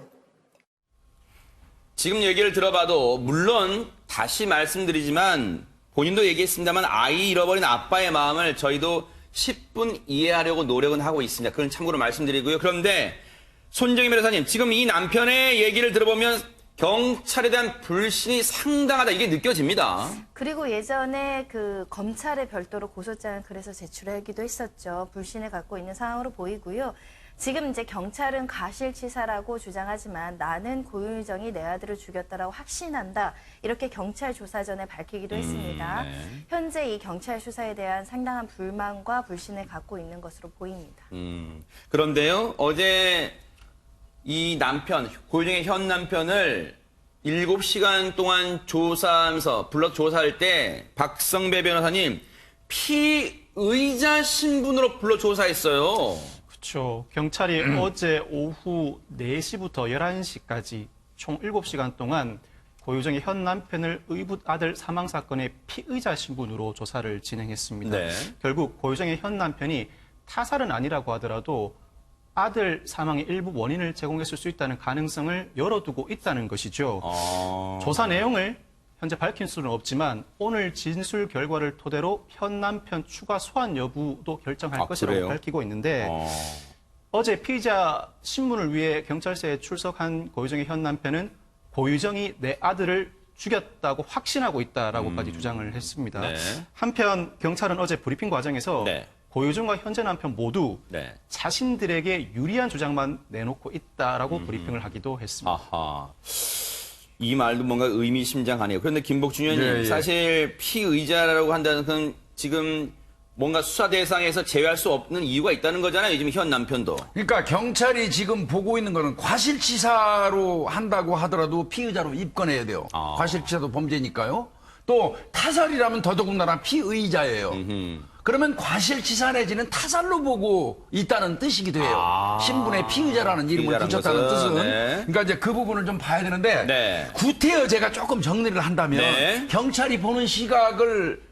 지금 얘기를 들어봐도 물론 다시 말씀드리지만 본인도 얘기했습니다만 아이 잃어버린 아빠의 마음을 저희도 10분 이해하려고 노력은 하고 있습니다. 그건 참고로 말씀드리고요. 그런데 손정희 변호사님, 지금 이 남편의 얘기를 들어보면 경찰에 대한 불신이 상당하다 이게 느껴집니다. 그리고 예전에 그 검찰에 별도로 고소장을 그래서 제출하기도 했었죠. 불신을 갖고 있는 상황으로 보이고요. 지금 이제 경찰은 과실치사라고 주장하지만 나는 고유정이 내 아들을 죽였다라고 확신한다. 이렇게 경찰 조사 전에 밝히기도 했습니다. 네. 현재 이 경찰 수사에 대한 상당한 불만과 불신을 갖고 있는 것으로 보입니다. 그런데요, 어제 이 남편, 고유정의 현 남편을 7시간 동안 조사하면서, 불러 조사할 때 박성배 변호사님, 피의자 신분으로 불러 조사했어요. 그렇죠. 경찰이 어제 오후 4시부터 11시까지 총 7시간 동안 고유정의 현 남편을 의붓 아들 사망 사건의 피의자 신분으로 조사를 진행했습니다. 네. 결국 고유정의 현 남편이 타살은 아니라고 하더라도 아들 사망의 일부 원인을 제공했을 수 있다는 가능성을 열어두고 있다는 것이죠. 조사 내용을 현재 밝힐 수는 없지만 오늘 진술 결과를 토대로 현 남편 추가 소환 여부도 결정할 것이라고 그래요? 밝히고 있는데 어제 피의자 신문을 위해 경찰서에 출석한 고유정의 현 남편은 고유정이 내 아들을 죽였다고 확신하고 있다라고까지 주장을 했습니다. 네. 한편 경찰은 어제 브리핑 과정에서 네. 고유정과 현재 남편 모두 네. 자신들에게 유리한 주장만 내놓고 있다라고 브리핑을 하기도 했습니다. 아하. 이 말도 뭔가 의미심장하네요. 그런데 김복준 의원님, 예, 예. 사실 피의자라고 한다는 건 지금 뭔가 수사 대상에서 제외할 수 없는 이유가 있다는 거잖아요. 지금 현 남편도. 그러니까 경찰이 지금 보고 있는 거는 과실치사로 한다고 하더라도 피의자로 입건해야 돼요. 아. 과실치사도 범죄니까요. 또 타살이라면 더더군다나 피의자예요. 그러면 과실치사 내지는 타살로 보고 있다는 뜻이기도 해요. 아. 신분에 피의자라는 이름을 피의자라는 붙였다는 것은, 뜻은. 네. 그러니까 이제 그 부분을 좀 봐야 되는데 네. 구태여 제가 조금 정리를 한다면 네. 경찰이 보는 시각을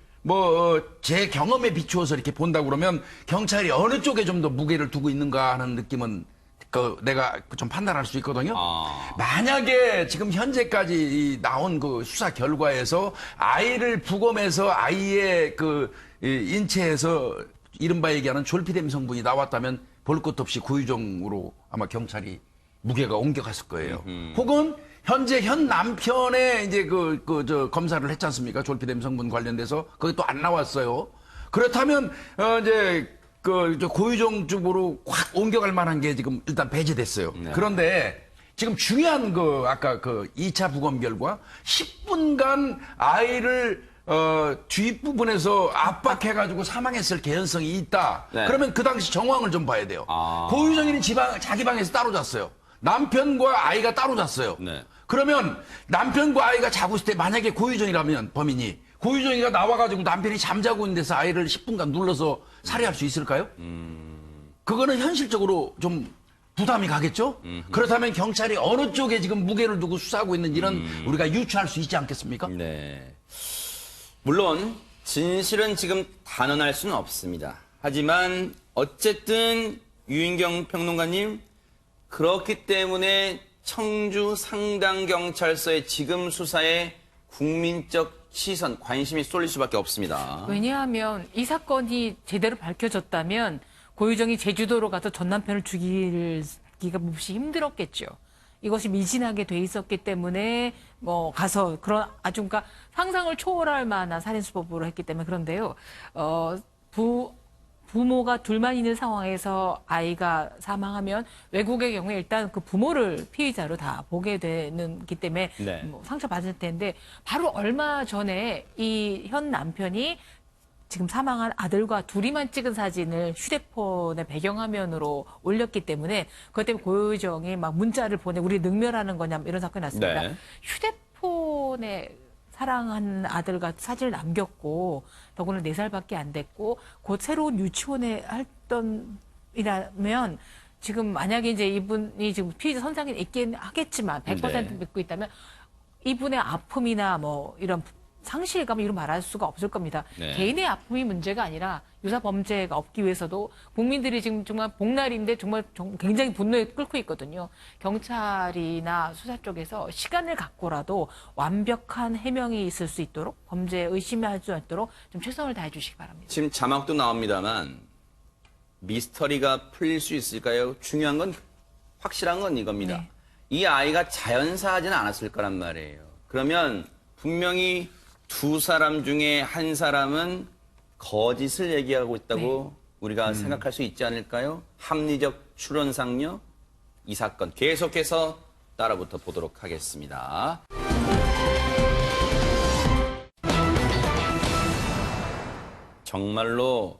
제 경험에 비추어서 이렇게 본다고 그러면 경찰이 어느 쪽에 좀 더 무게를 두고 있는가 하는 느낌은 내가 좀 판단할 수 있거든요. 만약에 지금 현재까지 나온 그 수사 결과에서 아이를 부검해서 아이의 그 인체에서 이른바 얘기하는 졸피뎀 성분이 나왔다면 볼 것 없이 고유정으로 아마 경찰이 무게가 옮겨갔을 거예요. 혹은 현재 현 남편의 이제 검사를 했지 않습니까? 졸피뎀 성분 관련돼서 그게 또 안 나왔어요. 그렇다면 이제 고유정 쪽으로 확 옮겨갈 만한 게 지금 일단 배제됐어요. 네. 그런데 지금 중요한 아까 2차 부검 결과 10분간 아이를 뒷부분에서 압박해가지고 사망했을 개연성이 있다. 네. 그러면 그 당시 정황을 좀 봐야 돼요. 고유정이는 자기 방에서 따로 잤어요. 남편과 아이가 따로 잤어요. 네. 그러면 남편과 아이가 자고 있을 때 만약에 고유정이라면 범인이 고유정이가 나와가지고 남편이 잠자고 있는 데서 아이를 10분간 눌러서 살해할 수 있을까요? 그거는 현실적으로 좀 부담이 가겠죠? 그렇다면 경찰이 어느 쪽에 지금 무게를 두고 수사하고 있는 이런 우리가 유추할 수 있지 않겠습니까? 네. 물론 진실은 지금 단언할 수는 없습니다. 하지만 어쨌든 유인경 평론가님, 그렇기 때문에 청주 상당경찰서의 지금 수사에 국민적 시선, 관심이 쏠릴 수밖에 없습니다. 왜냐하면 이 사건이 제대로 밝혀졌다면 고유정이 제주도로 가서 전 남편을 죽이기가 몹시 힘들었겠죠. 이것이 미진하게 돼 있었기 때문에 뭐 가서 그런 아주 그러니까 상상을 초월할 만한 살인수법으로 했기 때문에 그런데요. 부모가 둘만 있는 상황에서 아이가 사망하면 외국의 경우에 일단 그 부모를 피의자로 다 보게 되는기 때문에 네. 뭐 상처받을 텐데 바로 얼마 전에 이 현 남편이 지금 사망한 아들과 둘이만 찍은 사진을 휴대폰의 배경화면으로 올렸기 때문에 그것 때문에 고유정이 막 문자를 보내 우리 능멸하는 거냐 이런 사건이 났습니다. 네. 휴대폰에 사랑한 아들과 사진을 남겼고 더구나 4살밖에 안 됐고 곧 새로운 유치원에 할던 이라면 지금 만약에 이제 이분이 지금 피의자 선상에 있긴 하겠지만 100% 네. 믿고 있다면 이분의 아픔이나 뭐 이런 상실감 이런 말할 수가 없을 겁니다. 네. 개인의 아픔이 문제가 아니라 유사 범죄가 없기 위해서도 국민들이 지금 정말 복날인데 정말 굉장히 분노에 끓고 있거든요. 경찰이나 수사 쪽에서 시간을 갖고라도 완벽한 해명이 있을 수 있도록 범죄 의심할 수 있도록 좀 최선을 다해 주시기 바랍니다. 지금 자막도 나옵니다만 미스터리가 풀릴 수 있을까요? 중요한 건 확실한 건 이겁니다. 네. 이 아이가 자연사하지는 않았을 거란 말이에요. 그러면 분명히 두 사람 중에 한 사람은 거짓을 얘기하고 있다고 우리가 생각할 수 있지 않을까요? 합리적 추론상요. 이 사건 계속해서 따라붙어 보도록 하겠습니다. 정말로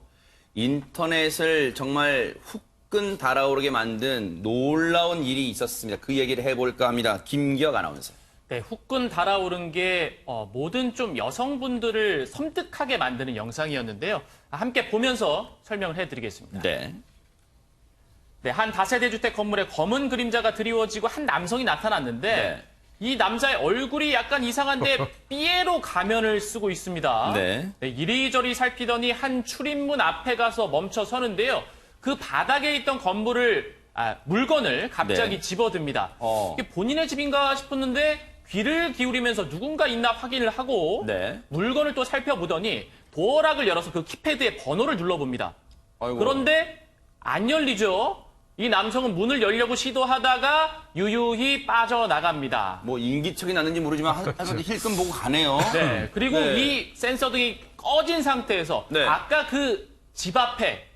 인터넷을 정말 후끈 달아오르게 만든 놀라운 일이 있었습니다. 그 얘기를 해볼까 합니다. 김기혁 아나운서. 네, 후끈 달아오른 게 모든 좀 여성분들을 섬뜩하게 만드는 영상이었는데요. 함께 보면서 설명을 해드리겠습니다. 네. 네, 한 다세대 주택 건물에 검은 그림자가 드리워지고 한 남성이 나타났는데 네. 이 남자의 얼굴이 약간 이상한데 삐에로 가면을 쓰고 있습니다. 네. 네, 이리저리 살피더니 한 출입문 앞에 가서 멈춰 서는데요. 그 바닥에 있던 물건을 갑자기 네. 집어듭니다. 이게 본인의 집인가 싶었는데 귀를 기울이면서 누군가 있나 확인을 하고 네. 물건을 또 살펴보더니 도어락을 열어서 그 키패드에 번호를 눌러봅니다. 아이고. 그런데 안 열리죠. 이 남성은 문을 열려고 시도하다가 유유히 빠져나갑니다. 뭐 인기척이 났는지 모르지만 한번 힐끔 보고 가네요. 네. 그리고 네. 이 센서 등이 꺼진 상태에서 네. 아까 그 집 앞에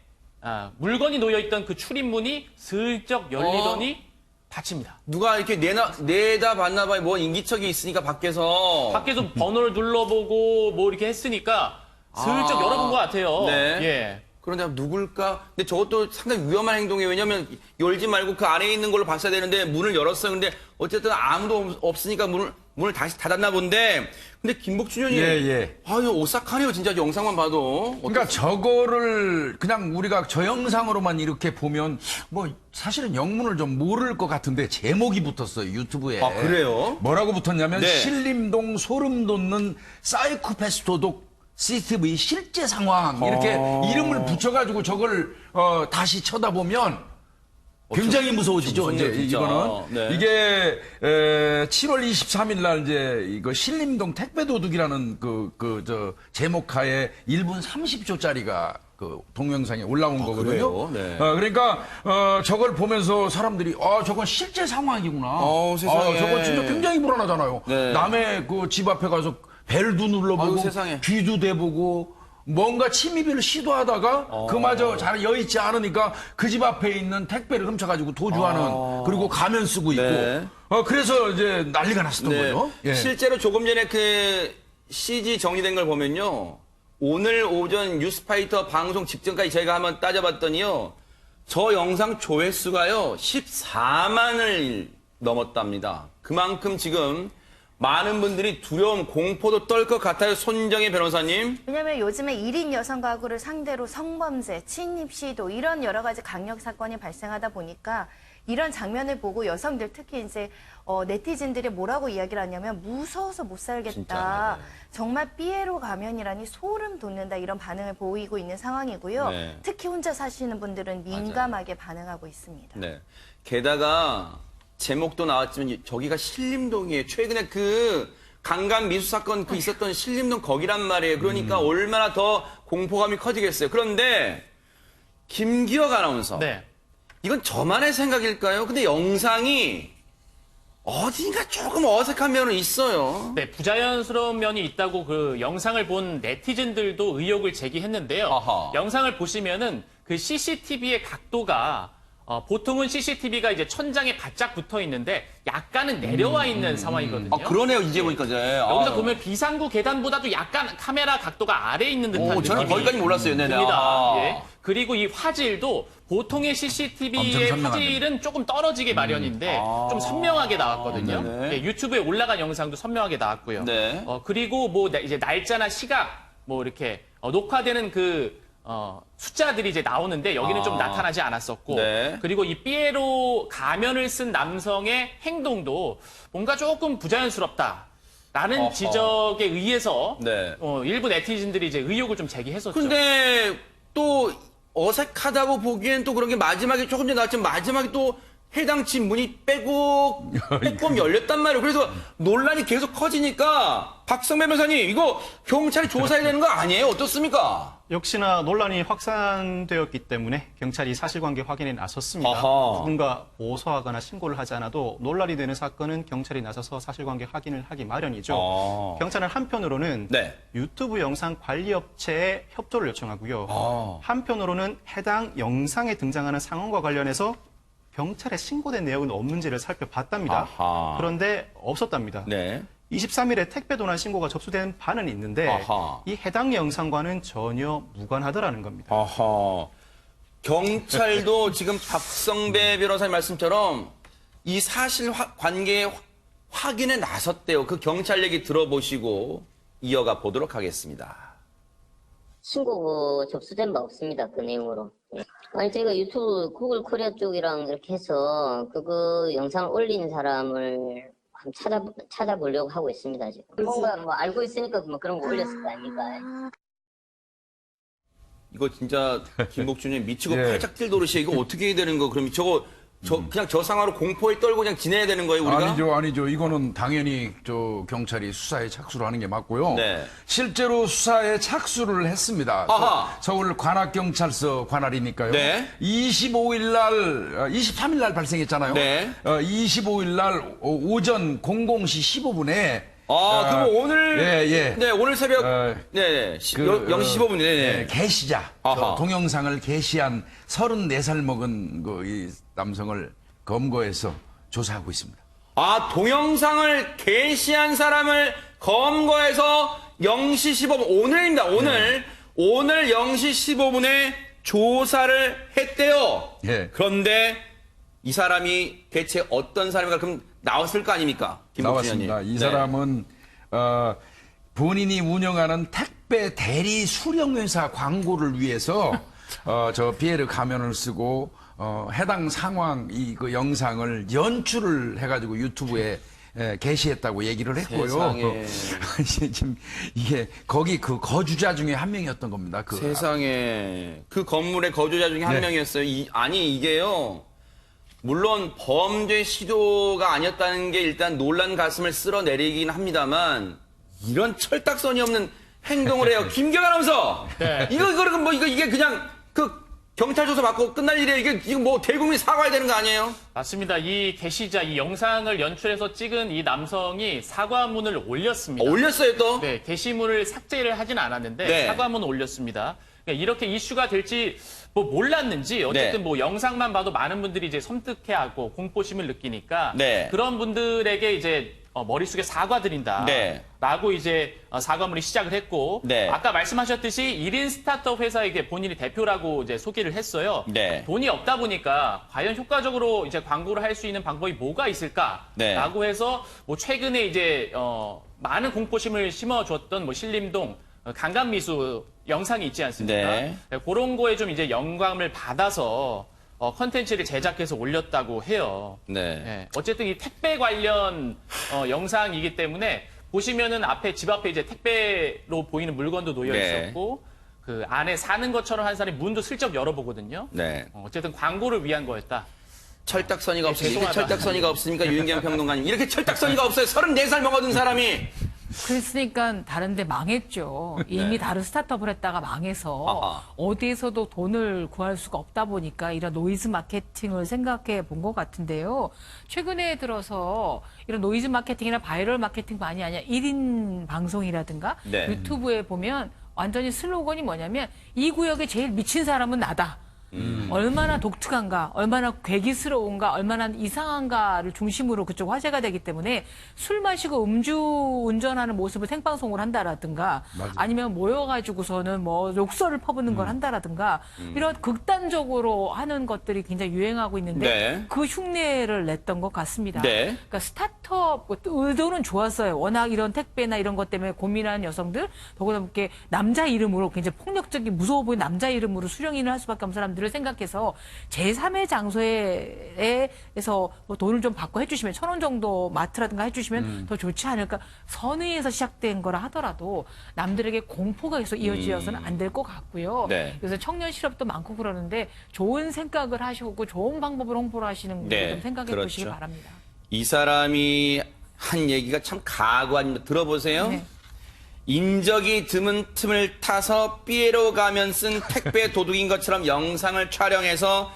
물건이 놓여있던 그 출입문이 슬쩍 열리더니 닫힙니다. 누가 이렇게 내다 봤나 봐요. 뭐 인기척이 있으니까 밖에서. 밖에서 번호를 눌러보고 뭐 이렇게 했으니까 슬쩍 아. 열어본 것 같아요. 네. 예. 그런데 누굴까? 근데 저것도 상당히 위험한 행동이에요. 왜냐면 열지 말고 그 안에 있는 걸로 봤어야 되는데 문을 열었어요. 근데 어쨌든 아무도 없으니까 문을 다시 닫았나 본데. 근데 김복준 의원님. 예. 아유, 오싹하네요. 진짜 영상만 봐도. 그러니까 저거를 그냥 우리가 저 영상으로만 이렇게 보면 뭐 사실은 영문을 좀 모를 것 같은데 제목이 붙었어요. 유튜브에. 아, 그래요? 뭐라고 붙었냐면 네. 신림동 소름 돋는 사이코패스 도둑 CCTV 실제 상황 이렇게 이름을 붙여가지고 저걸 다시 쳐다보면 굉장히 무서워지죠. 무섭네요, 이제 진짜. 이거는 네. 이게 7월 23일 날 이제 이거 신림동 택배 도둑이라는 저 제목하에 1분 30초짜리가 그 동영상에 올라온 거거든요. 그래요? 네. 그러니까 저걸 보면서 사람들이 저건 실제 상황이구나. 세상에. 저거 진짜 굉장히 불안하잖아요. 네. 남의 그 집 앞에 가서 벨도 눌러보고 아유, 세상에. 귀도 대보고 뭔가 침입을 시도하다가 그마저 잘 여의치 않으니까 그 집 앞에 있는 택배를 훔쳐가지고 도주하는 그리고 가면 쓰고 있고 네. 그래서 이제 난리가 났었던 거예요. 예. 실제로 조금 전에 그 CG 정리된 걸 보면요. 오늘 오전 뉴스파이터 방송 직전까지 저희가 한번 따져봤더니요. 저 영상 조회수가요. 14만을 넘었답니다. 그만큼 지금 많은 분들이 두려움, 공포도 떨 것 같아요. 손정혜 변호사님. 왜냐하면 요즘에 1인 여성 가구를 상대로 성범죄, 침입 시도 이런 여러 가지 강력 사건이 발생하다 보니까 이런 장면을 보고 여성들 특히 이제 네티즌들이 뭐라고 이야기를 하냐면 무서워서 못 살겠다. 진짜, 네. 정말 삐에로 가면이라니 소름 돋는다 이런 반응을 보이고 있는 상황이고요. 네. 특히 혼자 사시는 분들은 민감하게 반응하고 있습니다. 네. 게다가 제목도 나왔지만 저기가 신림동이에요. 최근에 그 강간 미수 사건 그 있었던 신림동 거기란 말이에요. 그러니까 얼마나 더 공포감이 커지겠어요. 그런데 김기혁 아나운서. 네. 이건 저만의 생각일까요? 근데 영상이 어딘가 조금 어색한 면은 있어요. 네, 부자연스러운 면이 있다고 그 영상을 본 네티즌들도 의혹을 제기했는데요. 아하. 영상을 보시면은 그 CCTV의 각도가 보통은 CCTV가 이제 천장에 바짝 붙어 있는데 약간은 내려와 있는 상황이거든요. 아, 그러네요. 이제 보니까. 네. 여기서 아. 보면 비상구 계단보다도 약간 카메라 각도가 아래에 있는 듯한 오, 저는 느낌이 거기까지 몰랐어요. 네네. 듭니다. 아. 예. 그리고 이 화질도 보통의 엄청 CCTV의 선명하네. 화질은 조금 떨어지게 마련인데 좀 선명하게 나왔거든요. 네네. 예, 유튜브에 올라간 영상도 선명하게 나왔고요. 네. 그리고 뭐 이제 날짜나 시각 뭐 이렇게 녹화되는 그 숫자들이 이제 나오는데 여기는 좀 나타나지 않았었고 네. 그리고 이 삐에로 가면을 쓴 남성의 행동도 뭔가 조금 부자연스럽다라는 어허. 지적에 의해서 네. 일부 네티즌들이 이제 의혹을 좀 제기했었죠. 근데 또 어색하다고 보기엔 또 그런 게 마지막에 조금 전에 나왔지만 마지막에 또 해당 집 문이 빼꼼 열렸단 말이에요. 그래서 논란이 계속 커지니까 박성배 변호사님 이거 경찰이 조사해야 되는 거 아니에요? 어떻습니까? 역시나 논란이 확산되었기 때문에 경찰이 사실관계 확인에 나섰습니다. 아하. 누군가 보소하거나 신고를 하지 않아도 논란이 되는 사건은 경찰이 나서서 사실관계 확인을 하기 마련이죠. 아. 경찰은 한편으로는 네. 유튜브 영상 관리업체에 협조를 요청하고요. 아. 한편으로는 해당 영상에 등장하는 상황과 관련해서 경찰에 신고된 내역은 없는지를 살펴봤답니다. 아하. 그런데 없었답니다. 네. 23일에 택배 도난 신고가 접수된 바는 있는데 아하. 이 해당 영상과는 전혀 무관하더라는 겁니다. 아하. 경찰도 지금 박성배 변호사님 말씀처럼 이 사실 관계 확인에 나섰대요. 그 경찰 얘기 들어보시고 이어가 보도록 하겠습니다. 신고 접수된 바 없습니다. 그 내용으로. 아니, 저희가 유튜브 구글 코리아 쪽이랑 이렇게 해서 그 영상을 올린 사람을 한번 찾아보려고 하고 있습니다. 지금. 뭔가 뭐 알고 있으니까 뭐 그런 거 올렸을 거 아닙니까? 이거 진짜 김복준이 미치고 예. 팔짝 뛸 노릇이에요. 이거 어떻게 해야 되는 거? 그럼 그냥 저 상황으로 공포에 떨고 그냥 지내야 되는 거예요, 우리가? 아니죠. 이거는 당연히 경찰이 수사에 착수를 하는 게 맞고요. 네. 실제로 수사에 착수를 했습니다. 아하. 서울 관악경찰서 관할이니까요. 네. 23일 날 발생했잖아요. 네. 25일 날 오전 00시 15분에 그럼 오늘 예. 네, 오늘 새벽 어, 네. 0시 15분 네. 게시자 아하. 동영상을 게시한 34살 먹은 이 남성을 검거해서 조사하고 있습니다. 동영상을 게시한 사람을 검거해서 0시 15분 오늘입니다. 오늘 0시 15분에 조사를 했대요. 예. 그런데 이 사람이 대체 어떤 사람인가 그럼 나왔을 거 아닙니까? 김복준 나왔습니다. 의원님. 이 네. 사람은 본인이 운영하는 택배 대리 수령회사 광고를 위해서 저 피에르 가면을 쓰고 해당 상황 그 영상을 연출을 해가지고 유튜브에 게시했다고 얘기를 했고요. 세상에. 지금 이게 거기 그 거주자 중에 한 명이었던 겁니다. 세상에 그 건물의 거주자 중에 한 네. 명이었어요. 아니 이게요. 물론 범죄 시도가 아니었다는 게 일단 놀란 가슴을 쓸어내리긴 합니다만 이런 철딱선이 없는 행동을 해요. 김경 아나운서. 네. 이게 그냥 그 경찰 조사 받고 끝날 일이에요. 이거 뭐 대국민 사과해야 되는 거 아니에요? 맞습니다. 이 게시자, 이 영상을 연출해서 찍은 이 남성이 사과문을 올렸습니다. 올렸어요 또. 네, 게시물을 삭제를 하진 않았는데 네. 사과문을 올렸습니다. 그러니까 이렇게 이슈가 될지 뭐 몰랐는지 어쨌든 네. 뭐 영상만 봐도 많은 분들이 이제 섬뜩해하고 공포심을 느끼니까 네. 그런 분들에게 이제 머릿속에 사과드린다. 네. 라고 이제 사과문을 시작을 했고 네. 아까 말씀하셨듯이 1인 스타트업 회사에게 본인이 대표라고 이제 소개를 했어요. 네. 돈이 없다 보니까 과연 효과적으로 이제 광고를 할 수 있는 방법이 뭐가 있을까라고 네. 해서 뭐 최근에 이제 많은 공포심을 심어줬던 뭐 신림동 강간미수 영상이 있지 않습니까? 네. 그런 거에 좀 이제 영감을 받아서 컨텐츠를 제작해서 올렸다고 해요. 네. 예, 어쨌든 이 택배 관련 영상이기 때문에 보시면은 집 앞에 이제 택배로 보이는 물건도 놓여 네. 있었고 그 안에 사는 것처럼 한 사람이 문도 슬쩍 열어보거든요. 네. 어쨌든 광고를 위한 거였다. 철딱서니가 없어요. 이렇게 죄송하다. 철딱서니가 없으니까 유인경 평론가님. 이렇게 철딱서니가 없어요. 34살 먹어든 사람이. 그랬으니까 다른데 망했죠. 이미 다른 스타트업을 했다가 망해서 아하. 어디에서도 돈을 구할 수가 없다 보니까 이런 노이즈 마케팅을 생각해 본 것 같은데요. 최근에 들어서 이런 노이즈 마케팅이나 바이럴 마케팅만이 아니라 1인 방송이라든가 네. 유튜브에 보면 완전히 슬로건이 뭐냐면 이 구역에 제일 미친 사람은 나다. 얼마나 독특한가, 얼마나 괴기스러운가, 얼마나 이상한가를 중심으로 그쪽 화제가 되기 때문에 술 마시고 음주 운전하는 모습을 생방송을 한다라든가 아니면 모여가지고서는 뭐 욕설을 퍼붓는 걸 한다라든가 이런 극단적으로 하는 것들이 굉장히 유행하고 있는데 네. 그 흉내를 냈던 것 같습니다. 네. 그러니까 스타트업 의도는 좋았어요. 워낙 이런 택배나 이런 것 때문에 고민하는 여성들, 더구나 이렇게 남자 이름으로 굉장히 폭력적인 무서워 보이는 남자 이름으로 수령인을 할 수밖에 없는 사람들을 생각해서 제3의 장소에서 뭐 돈을 좀 받고 해주시면 1,000원 정도 마트라든가 해주시면 더 좋지 않을까. 선의에서 시작된 거라 하더라도 남들에게 공포가 계속 이어지어서는 안 될 것 같고요. 네. 그래서 청년 실업도 많고 그러는데 좋은 생각을 하시고 좋은 방법을 홍보를 하시는 분들 네, 좀 생각해 그렇죠. 보시기 바랍니다. 이 사람이 한 얘기가 참 가고 아닙니다. 들어보세요. 네. 인적이 드문 틈을 타서 삐에로 가면 쓴 택배 도둑인 것처럼 영상을 촬영해서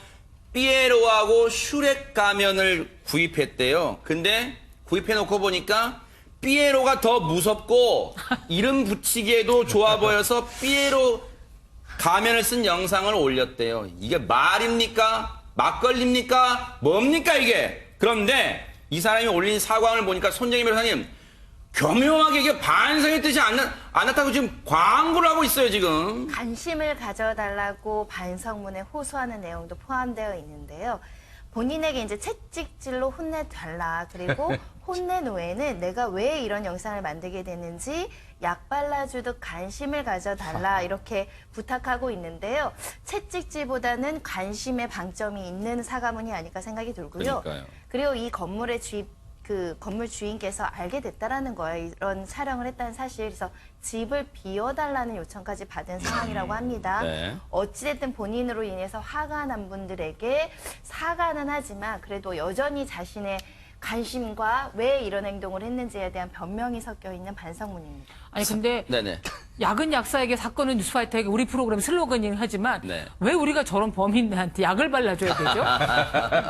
삐에로하고 슈렉 가면을 구입했대요. 근데 구입해놓고 보니까 삐에로가 더 무섭고 이름 붙이기에도 좋아 보여서 삐에로 가면을 쓴 영상을 올렸대요. 이게 말입니까? 막걸리입니까? 뭡니까 이게? 그런데 이 사람이 올린 사과를 보니까 손정희 변호사님 교묘하게 이게 반성의 뜻이 안 나타나고 지금 광고를 하고 있어요, 지금. 관심을 가져달라고 반성문에 호소하는 내용도 포함되어 있는데요. 본인에게 이제 채찍질로 혼내달라. 그리고 혼낸 후에는 내가 왜 이런 영상을 만들게 됐는지 약 발라주듯 관심을 가져달라. 이렇게 부탁하고 있는데요. 채찍질보다는 관심에 방점이 있는 사과문이 아닐까 생각이 들고요. 그러니까요. 그리고 이 건물의 건물 주인께서 알게 됐다라는 거예요. 이런 촬영을 했다는 사실. 그래서 집을 비워달라는 요청까지 받은 상황이라고 합니다. 네. 어찌됐든 본인으로 인해서 화가 난 분들에게 사과는 하지만 그래도 여전히 자신의 관심과 왜 이런 행동을 했는지에 대한 변명이 섞여 있는 반성문입니다. 아니 근데 네네. 약은 약사에게 사건은 뉴스파이터에게 우리 프로그램 슬로건이긴 하지만 네. 왜 우리가 저런 범인한테 약을 발라줘야 되죠?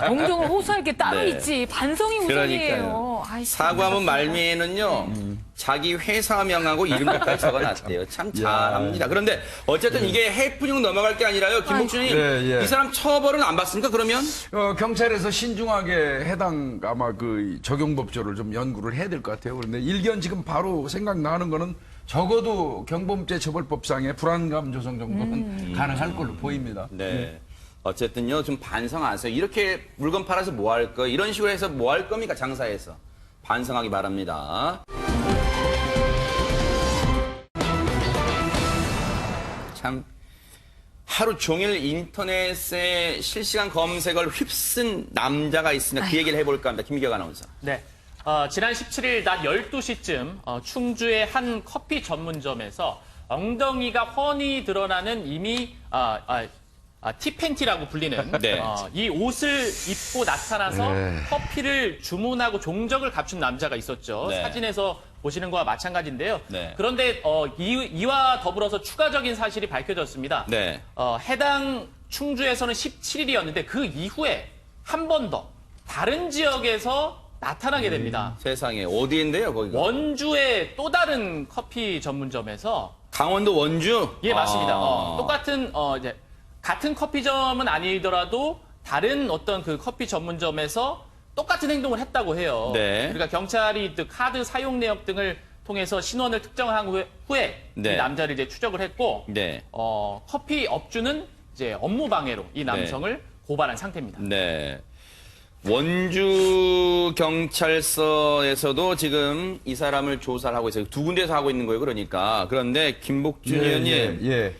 동정을 호소할 게 따로 네. 있지. 반성이 우선이에요. 아이씨, 사과문 그렇습니다. 말미에는요, 자기 회사명하고 이름까지 적어놨대요. 참 잘합니다. 그런데 어쨌든 이게 해프닝 넘어갈 게 아니라요. 김복준님, 네, 예. 이 사람 처벌은 안 받습니까, 그러면? 경찰에서 신중하게 해당 아마 그 적용법조를 좀 연구를 해야 될 것 같아요. 그런데 일견 지금 바로 생각나는 거는 적어도 경범죄 처벌법상의 불안감 조성 정도는 가능할 걸로 보입니다. 네. 어쨌든요, 좀 반성하세요. 이렇게 물건 팔아서 뭐 할 거, 이런 식으로 해서 뭐 할 겁니까, 장사해서. 반성하기 바랍니다. 참, 하루 종일 인터넷에 실시간 검색을 휩쓴 남자가 있으면 그 얘기를 해볼까 합니다. 김기경 아나운서. 네. 지난 17일 낮 12시쯤 충주의 한 커피 전문점에서 엉덩이가 훤히 드러나는 이미 티팬티라고 불리는 네. 이 옷을 입고 나타나서 커피를 주문하고 종적을 갖춘 남자가 있었죠. 네. 사진에서 보시는 거와 마찬가지인데요. 네. 그런데 이와 더불어서 추가적인 사실이 밝혀졌습니다. 네. 해당 충주에서는 17일이었는데 그 이후에 한 번 더 다른 지역에서 나타나게 됩니다. 세상에, 어디인데요, 거기가? 원주의 또 다른 커피 전문점에서 강원도 원주? 예 맞습니다. 아. 똑같은 이제 같은 커피점은 아니더라도 다른 어떤 그 커피 전문점에서 똑같은 행동을 했다고 해요. 네. 그러니까 경찰이 그 카드 사용 내역 등을 통해서 신원을 특정한 후에 네. 이 남자를 이제 추적을 했고 네. 커피 업주는 이제 업무 방해로 이 남성을 고발한 상태입니다. 네. 원주 경찰서에서도 지금 이 사람을 조사를 하고 있어요. 두 군데서 하고 있는 거예요. 그러니까. 그런데 김복준 의원님. 예.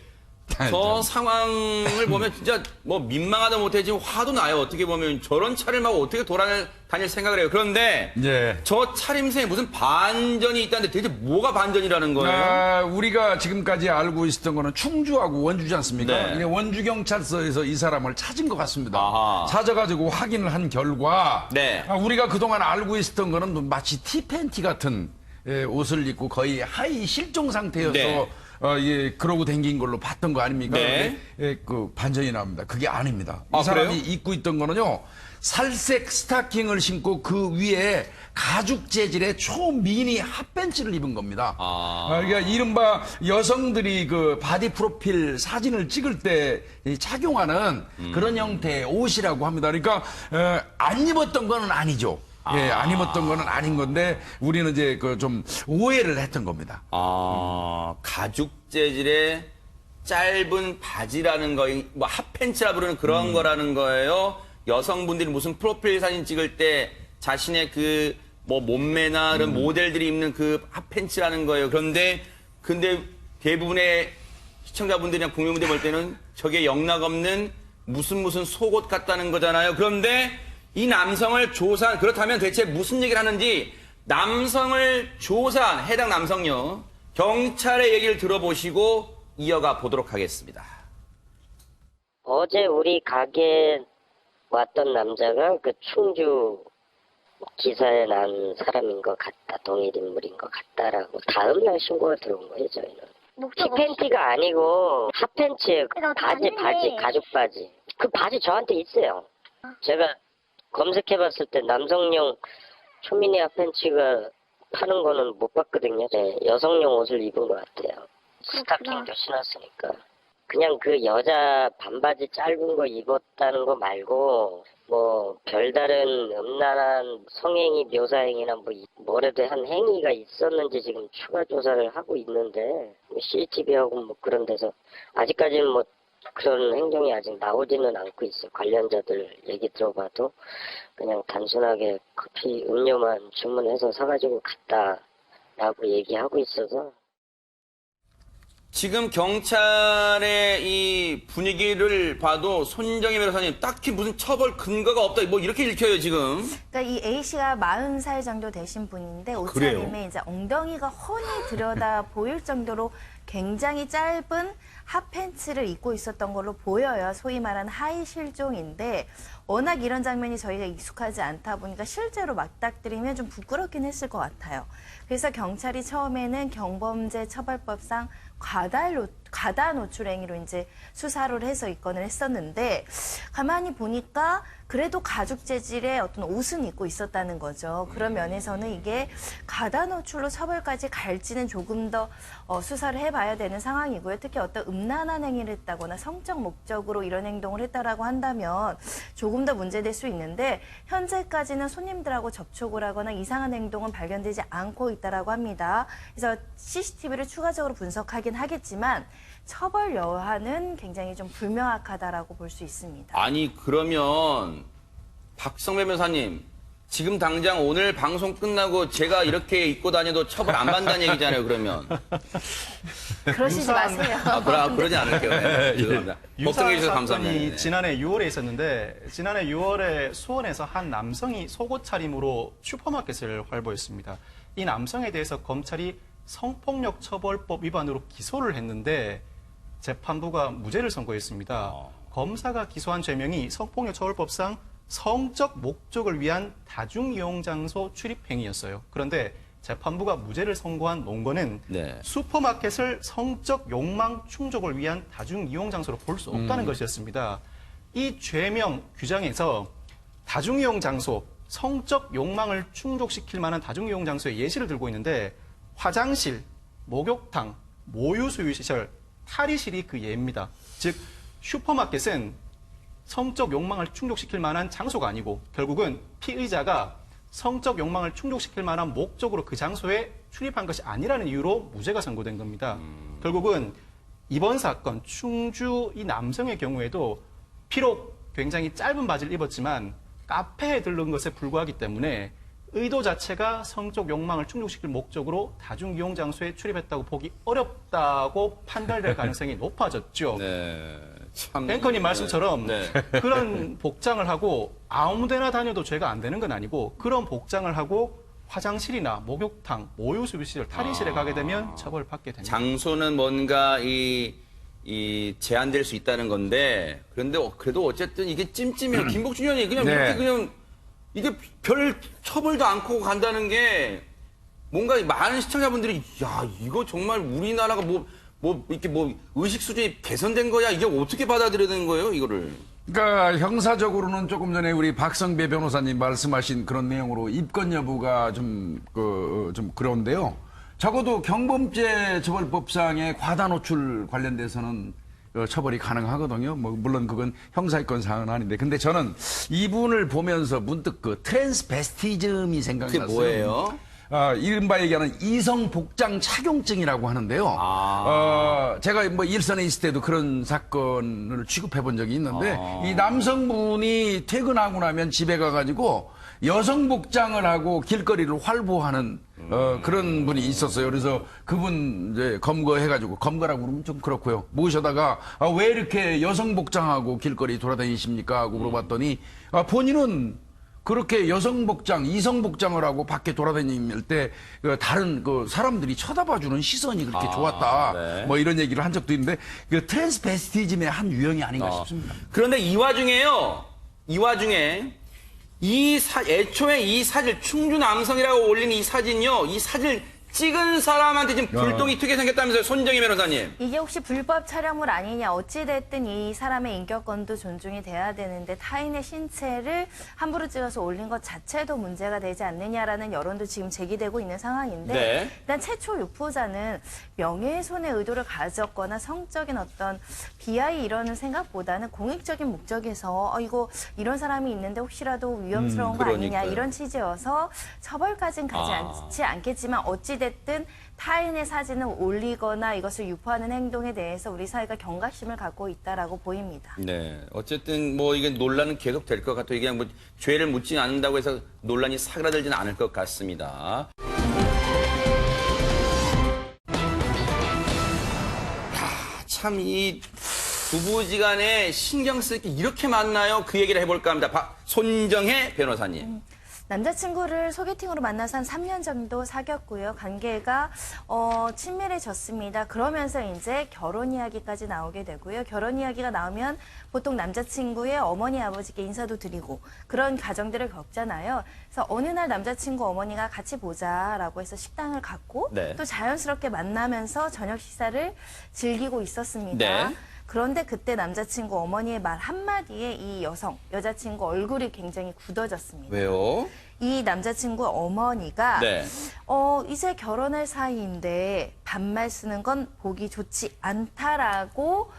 저 상황을 보면 진짜 뭐 민망하다 못해 지금 화도 나요. 어떻게 보면 저런 차를 막 어떻게 돌아다닐 생각을 해요. 그런데 예. 저 차림새에 무슨 반전이 있다는데 대체 뭐가 반전이라는 거예요? 우리가 지금까지 알고 있었던 거는 충주하고 원주지 않습니까? 네. 이게 원주경찰서에서 이 사람을 찾은 것 같습니다. 아하. 찾아가지고 확인을 한 결과 네. 우리가 그동안 알고 있었던 거는 마치 티팬티 같은 옷을 입고 거의 하이 실종 상태여서 네. 그러고 댕긴 걸로 봤던 거 아닙니까? 네. 근데, 그 반전이 나옵니다. 그게 아닙니다. 아, 이 사람이 그래요? 입고 있던 거는요. 살색 스타킹을 신고 그 위에 가죽 재질의 초미니 핫팬츠를 입은 겁니다. 그러니까 이른바 여성들이 그 바디 프로필 사진을 찍을 때 착용하는 그런 형태의 옷이라고 합니다. 그러니까 안 입었던 거는 아니죠. 예, 안 입었던 거는 아닌 건데 우리는 이제 그 좀 오해를 했던 겁니다. 가죽 재질의 짧은 바지라는 거, 뭐 핫팬츠라 부르는 그런 거라는 거예요. 여성분들이 무슨 프로필 사진 찍을 때 자신의 그 뭐 몸매나 그런 모델들이 입는 그 핫팬츠라는 거예요. 근데 대부분의 시청자분들이나 국민분들 볼 때는 저게 영락없는 무슨 속옷 같다는 거잖아요. 그런데 이 남성을 조사한, 그렇다면 대체 무슨 얘기를 하는지 남성을 조사한 해당 남성요, 경찰의 얘기를 들어보시고 이어가 보도록 하겠습니다. 어제 우리 가게에 왔던 남자가 그 충주 기사에 난 사람인 것 같다, 동일 인물인 것 같다라고 다음날 신고가 들어온 거예요, 저희는. 티팬티가 아니고 핫팬츠예요. 바지, 가죽 바지. 그 바지 저한테 있어요. 제가 검색해봤을 때 남성용 초미니 핫팬츠가 파는 거는 못 봤거든요. 네, 여성용 옷을 입은 것 같아요. 스타킹도 신었으니까. 그냥 그 여자 반바지 짧은 거 입었다는 거 말고 뭐 별다른 음란한 성행위 묘사행위나 뭐라도 한 행위가 있었는지 지금 추가 조사를 하고 있는데 CCTV하고 뭐 그런 데서 아직까지는 뭐 그런 행동이 아직 나오지는 않고 있어요. 관련자들 얘기 들어봐도 그냥 단순하게 커피 음료만 주문해서 사가지고 갔다라고 얘기하고 있어서. 지금 경찰의 이 분위기를 봐도 손정희 변호사님 딱히 무슨 처벌 근거가 없다, 뭐 이렇게 읽혀요 지금. 그러니까 이 A 씨가 40살 정도 되신 분인데 옷차림에 이제 엉덩이가 훤히 들여다 보일 정도로 굉장히 짧은 핫팬츠를 입고 있었던 걸로 보여요. 소위 말하는 하이 실종인데 워낙 이런 장면이 저희가 익숙하지 않다 보니까 실제로 맞닥뜨리면 좀 부끄럽긴 했을 것 같아요. 그래서 경찰이 처음에는 경범죄 처벌법상 과다 노출 행위로 이제 수사를 해서 입건을 했었는데 가만히 보니까 그래도 가죽 재질의 어떤 옷은 입고 있었다는 거죠. 그런 면에서는 이게 과다 노출로 처벌까지 갈지는 조금 더 수사를 해봐야 되는 상황이고요. 특히 어떤 음란한 행위를 했다거나 성적 목적으로 이런 행동을 했다라고 한다면 조금 더 문제될 수 있는데 현재까지는 손님들하고 접촉을 하거나 이상한 행동은 발견되지 않고 있다라고 합니다. 그래서 CCTV를 추가적으로 분석하긴 하겠지만 처벌 여하는 굉장히 좀 불명확하다라고 볼 수 있습니다. 아니 그러면 박성배 변호사님, 지금 당장 오늘 방송 끝나고 제가 이렇게 입고 다녀도 처벌 안 받는다는 얘기잖아요. 그러면. 그러시지 마세요. 그러지 않을게요. 네, 죄송합니다. 걱정해 유사한 주셔서 사건이 감사합니다. 네. 지난해 6월에 있었는데 지난해 6월에 수원에서 한 남성이 속옷 차림으로 슈퍼마켓을 활보했습니다. 이 남성에 대해서 검찰이 성폭력 처벌법 위반으로 기소를 했는데 재판부가 무죄를 선고했습니다. 검사가 기소한 죄명이 성폭력 처벌법상 성적 목적을 위한 다중이용 장소 출입 행위였어요. 그런데 재판부가 무죄를 선고한 논거는 네. 슈퍼마켓을 성적 욕망 충족을 위한 다중이용 장소로 볼 수 없다는 것이었습니다. 이 죄명 규정에서 다중이용 장소, 성적 욕망을 충족시킬 만한 다중이용 장소의 예시를 들고 있는데 화장실, 목욕탕, 모유수유시설, 탈의실이 그 예입니다. 즉 슈퍼마켓은 성적 욕망을 충족시킬 만한 장소가 아니고 결국은 피의자가 성적 욕망을 충족시킬 만한 목적으로 그 장소에 출입한 것이 아니라는 이유로 무죄가 선고된 겁니다. 결국은 이번 사건 충주 이 남성의 경우에도 비록 굉장히 짧은 바지를 입었지만 카페에 들른 것에 불과하기 때문에 의도 자체가 성적 욕망을 충족시킬 목적으로 다중이용 장소에 출입했다고 보기 어렵다고 판단될 가능성이 높아졌죠. 네. 참. 앵커님 말씀처럼 네. 그런 복장을 하고 아무 데나 다녀도 죄가 안 되는 건 아니고 그런 복장을 하고 화장실이나 목욕탕, 모유수유시설, 탈의실에 가게 되면 처벌을 받게 됩니다. 장소는 뭔가 제한될 수 있다는 건데, 그런데 그래도 어쨌든 이게 찜찜해요. 김복준 의원이 그냥 네. 이렇게 그냥 이게 별 처벌도 않고 간다는 게 뭔가 많은 시청자분들이 야, 이거 정말 우리나라가 이렇게 의식 수준이 개선된 거야? 이게 어떻게 받아들여야 되는 거예요, 이거를? 그러니까 형사적으로는 조금 전에 우리 박성배 변호사님 말씀하신 그런 내용으로 입건 여부가 좀 그런데요. 적어도 경범죄 처벌법상의 과다 노출 관련돼서는 처벌이 가능하거든요. 물론 그건 형사입건 사항은 아닌데. 근데 저는 이분을 보면서 문득 그 트랜스베스티즘이 생각났어요. 그게 뭐예요? 이른바 얘기하는 이성 복장 착용증이라고 하는데요. 제가 일선에 있을 때도 그런 사건을 취급해 본 적이 있는데, 이 남성분이 퇴근하고 나면 집에 가가지고 여성 복장을 하고 길거리를 활보하는 그런 분이 있었어요. 그래서 그분 이제 검거라고 그러면 좀 그렇고요. 모셔다가 왜 이렇게 여성 복장하고 길거리 돌아다니십니까? 하고 물어봤더니 본인은 그렇게 여성 복장, 이성 복장을 하고 밖에 돌아다닐 때 다른 사람들이 쳐다봐주는 시선이 그렇게 좋았다. 네. 이런 얘기를 한 적도 있는데 그 트랜스베스티즘의 한 유형이 아닌가 싶습니다. 그런데 이 와중에 애초에 이 사진, 충주 남성이라고 올린 이 사진요, 이 사진을 찍은 사람한테 지금 불똥이 튀게 생겼다면서요, 손정희 변호사님. 이게 혹시 불법 촬영물 아니냐. 어찌됐든 이 사람의 인격권도 존중이 돼야 되는데 타인의 신체를 함부로 찍어서 올린 것 자체도 문제가 되지 않느냐라는 여론도 지금 제기되고 있는 상황인데 네. 일단 최초 유포자는 명예훼손의 의도를 가졌거나 성적인 어떤 비하이 이러는 생각보다는 공익적인 목적에서 이런 사람이 있는데 혹시라도 위험스러운 거 아니냐 그러니까요. 이런 취지여서 처벌까지는 가지 않겠지만 어찌됐든 타인의 사진을 올리거나 이것을 유포하는 행동에 대해서 우리 사회가 경각심을 갖고 있다라고 보입니다. 네. 어쨌든 이게 논란은 계속 될 것 같아요. 이게 죄를 묻지 않는다고 해서 논란이 사그라들지는 않을 것 같습니다. 참 이 부부지간에 신경 쓸 게 이렇게 많나요? 그 얘기를 해볼까 합니다. 손정혜 변호사님. 남자친구를 소개팅으로 만나서 한 3년 정도 사귀었고요. 관계가 친밀해졌습니다. 그러면서 이제 결혼 이야기까지 나오게 되고요. 결혼 이야기가 나오면 보통 남자친구의 어머니 아버지께 인사도 드리고 그런 과정들을 겪잖아요. 그래서 어느 날 남자친구 어머니가 같이 보자라고 해서 식당을 갔고 네. 또 자연스럽게 만나면서 저녁 식사를 즐기고 있었습니다. 네. 그런데 그때 남자친구 어머니의 말 한마디에 이 여자친구 얼굴이 굉장히 굳어졌습니다. 왜요? 이 남자친구 어머니가 네. 이제 결혼할 사이인데 반말 쓰는 건 보기 좋지 않다라고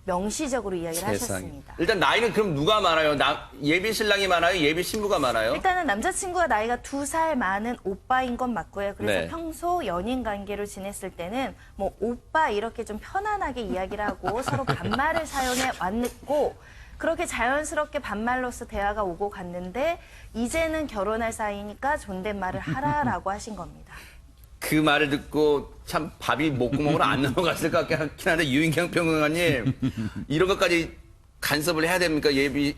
명시적으로 이야기를 하셨습니다. 일단 나이는 그럼 누가 많아요? 예비 신랑이 많아요? 예비 신부가 많아요? 일단은 남자친구가 나이가 2살 많은 오빠인 건 맞고요. 그래서 네. 평소 연인 관계로 지냈을 때는 오빠 이렇게 좀 편안하게 이야기를 하고 서로 반말을 사용해 왔고 그렇게 자연스럽게 반말로서 대화가 오고 갔는데 이제는 결혼할 사이니까 존댓말을 하라라고 하신 겁니다. 그 말을 듣고 참 밥이 목구멍으로 안 넘어갔을 것 같긴 한데 유인경 평론가님 이런 것까지 간섭을 해야 됩니까? 예비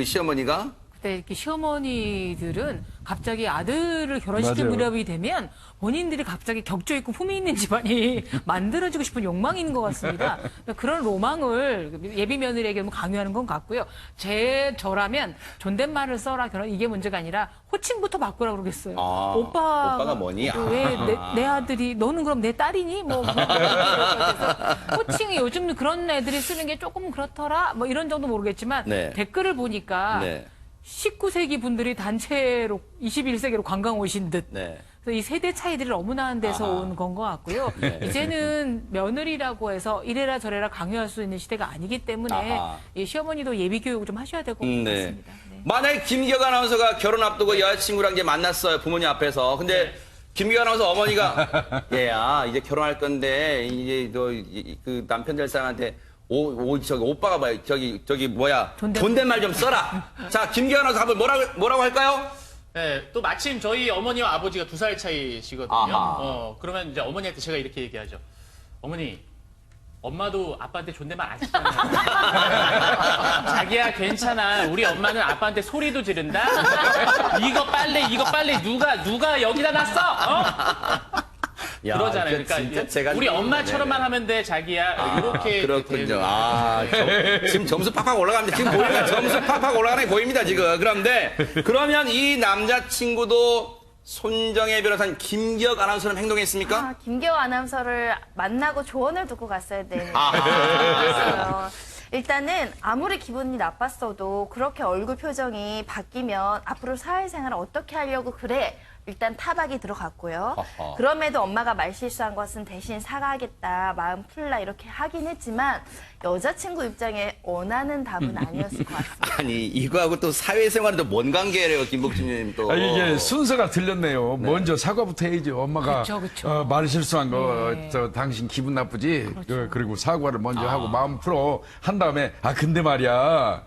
시어머니가? 그때 이렇게 시어머니들은 갑자기 아들을 결혼시킬 맞아요. 무렵이 되면 본인들이 갑자기 격조 있고 품위 있는 집안이 만들어지고 싶은 욕망이 있는 것 같습니다. 그런 로망을 예비 며느리에게 강요하는 건 같고요. 저라면 존댓말을 써라 결혼 이게 문제가 아니라 호칭부터 바꾸라 그러겠어요. 오빠가 뭐니? 왜 내 아들이 너는 그럼 내 딸이니? 그래서 호칭이 요즘 그런 애들이 쓰는 게 조금 그렇더라. 이런 정도 모르겠지만 네. 댓글을 보니까 네. 19세기 분들이 단체로 21세기로 관광 오신 듯. 네. 또 이 세대 차이들이 너무 나는 데서 온 건 것 같고요. 이제는 며느리라고 해서 이래라 저래라 강요할 수 있는 시대가 아니기 때문에 이 시어머니도 예비 교육을 좀 하셔야 될 것 같습니다. 네. 만약에 김기혁 아나운서가 결혼 앞두고 여자친구랑 이제 만났어요. 부모님 앞에서. 근데 김기혁 아나운서 어머니가 얘야 이제 결혼할 건데 이제 너 그 남편 될 사람한테 저기 오빠가 봐요. 저기 뭐야 존댓말 좀 써라. 자 김기혁 아나운서 한번 뭐라고 할까요? 네, 또 마침 저희 어머니와 아버지가 2살 차이시거든요. 그러면 이제 어머니한테 제가 이렇게 얘기하죠. 어머니, 엄마도 아빠한테 존댓말 안 쓰잖아요. 자기야 괜찮아. 우리 엄마는 아빠한테 소리도 지른다. 이거 빨래 누가 여기다 놨어? 어? 그러잖아요. 그러니까 제가 우리 엄마처럼만 하면 돼, 자기야. 이렇게 그렇군요. 지금 점수 팍팍 올라갑니다. 지금 보니까 점수 팍팍 올라가는 게 보입니다, 지금. 그러면 이 남자친구도 손정혜 변호사님 김기혁 아나운서는 행동했습니까? 김기혁 아나운서를 만나고 조언을 듣고 갔어야 되는 거였어요. 일단은 아무리 기분이 나빴어도 그렇게 얼굴 표정이 바뀌면 앞으로 사회생활을 어떻게 하려고 그래? 일단 타박이 들어갔고요. 그럼에도 엄마가 말실수한 것은 대신 사과하겠다, 마음 풀라 이렇게 하긴 했지만 여자친구 입장에 원하는 답은 아니었을 것 같습니다. 아니 이거하고 또 사회생활은 또 뭔 관계래요, 김복진님 또. 이게 순서가 틀렸네요. 먼저 사과부터 해야죠. 엄마가 그쵸. 말 실수한 거, 네. 당신 기분 나쁘지? 그리고 사과를 먼저 하고 마음 풀어 한 다음에 근데 말이야.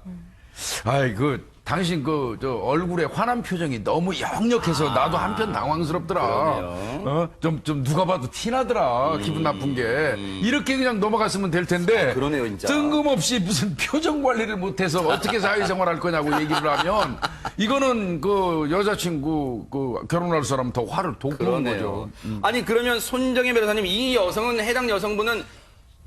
당신 얼굴에 화난 표정이 너무 역력해서 나도 한편 당황스럽더라. 좀 누가 봐도 티나더라. 기분 나쁜 게. 이렇게 그냥 넘어갔으면 될 텐데. 그러네요, 진짜. 뜬금없이 무슨 표정 관리를 못해서 어떻게 사회생활 할 거냐고 얘기를 하면 이거는 여자친구 결혼할 사람 더 화를 돋구는 거죠. 아니 그러면 손정혜 변호사님 이 여성은 해당 여성분은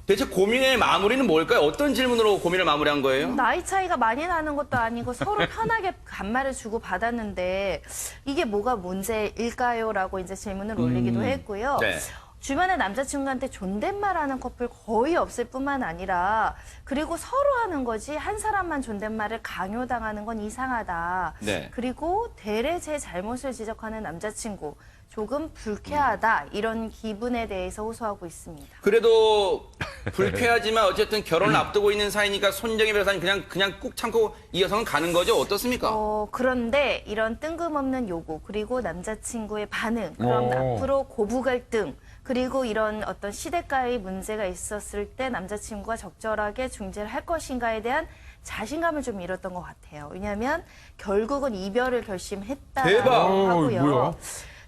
대체 고민의 마무리는 뭘까요? 어떤 질문으로 고민을 마무리한 거예요? 나이 차이가 많이 나는 것도 아니고 서로 편하게 간말을 주고 받았는데 이게 뭐가 문제일까요? 라고 이제 질문을 올리기도 했고요. 네. 주변에 남자친구한테 존댓말하는 커플 거의 없을 뿐만 아니라 그리고 서로 하는 거지 한 사람만 존댓말을 강요당하는 건 이상하다. 네. 그리고 대래 제 잘못을 지적하는 남자친구 조금 불쾌하다 이런 기분에 대해서 호소하고 있습니다. 그래도 불쾌하지만 어쨌든 결혼을 앞두고 있는 사이니까 손정혜 변호사님 그냥 꾹 참고 이 여성은 가는 거죠? 어떻습니까? 그런데 이런 뜬금없는 요구 그리고 남자친구의 반응 그럼 앞으로 고부 갈등 그리고 이런 어떤 시대가의 문제가 있었을 때 남자친구가 적절하게 중재를 할 것인가에 대한 자신감을 좀 잃었던 것 같아요. 왜냐하면 결국은 이별을 결심했다고 대박! 하고요. 뭐야?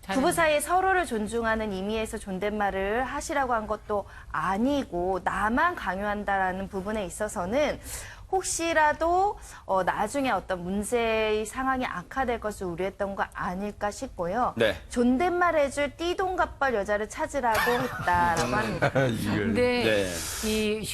부부 사이에 서로를 존중하는 의미에서 존댓말을 하시라고 한 것도 아니고 나만 강요한다라는 부분에 있어서는 혹시라도 나중에 어떤 문제의 상황이 악화될 것을 우려했던 거 아닐까 싶고요. 네. 존댓말 해줄 띠동갑벌 여자를 찾으라고 했다라고 합니다. 근데 네. 이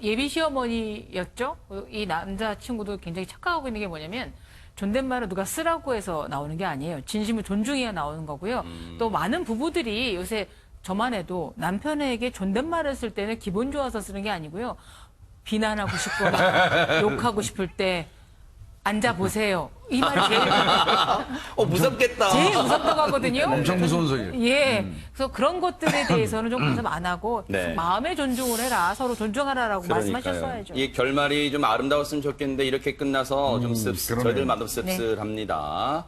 예비 시어머니였죠? 이 남자친구도 굉장히 착각하고 있는 게 뭐냐면 존댓말을 누가 쓰라고 해서 나오는 게 아니에요. 진심을 존중해야 나오는 거고요. 또 많은 부부들이 요새 저만 해도 남편에게 존댓말을 쓸 때는 기분 좋아서 쓰는 게 아니고요. 비난하고 싶거나 욕하고 싶을 때 앉아보세요. 이 말이 제일 무섭겠다. 제일 무섭다고 하거든요. 엄청 무서운 소리예요. 예. 그래서 그런 것들에 대해서는 좀 관심 안 하고 네. 마음의 존중을 해라. 서로 존중하라라고 말씀하셨어야죠. 이 결말이 좀 아름다웠으면 좋겠는데 이렇게 끝나서 좀 저희들 마음 씁쓸합니다.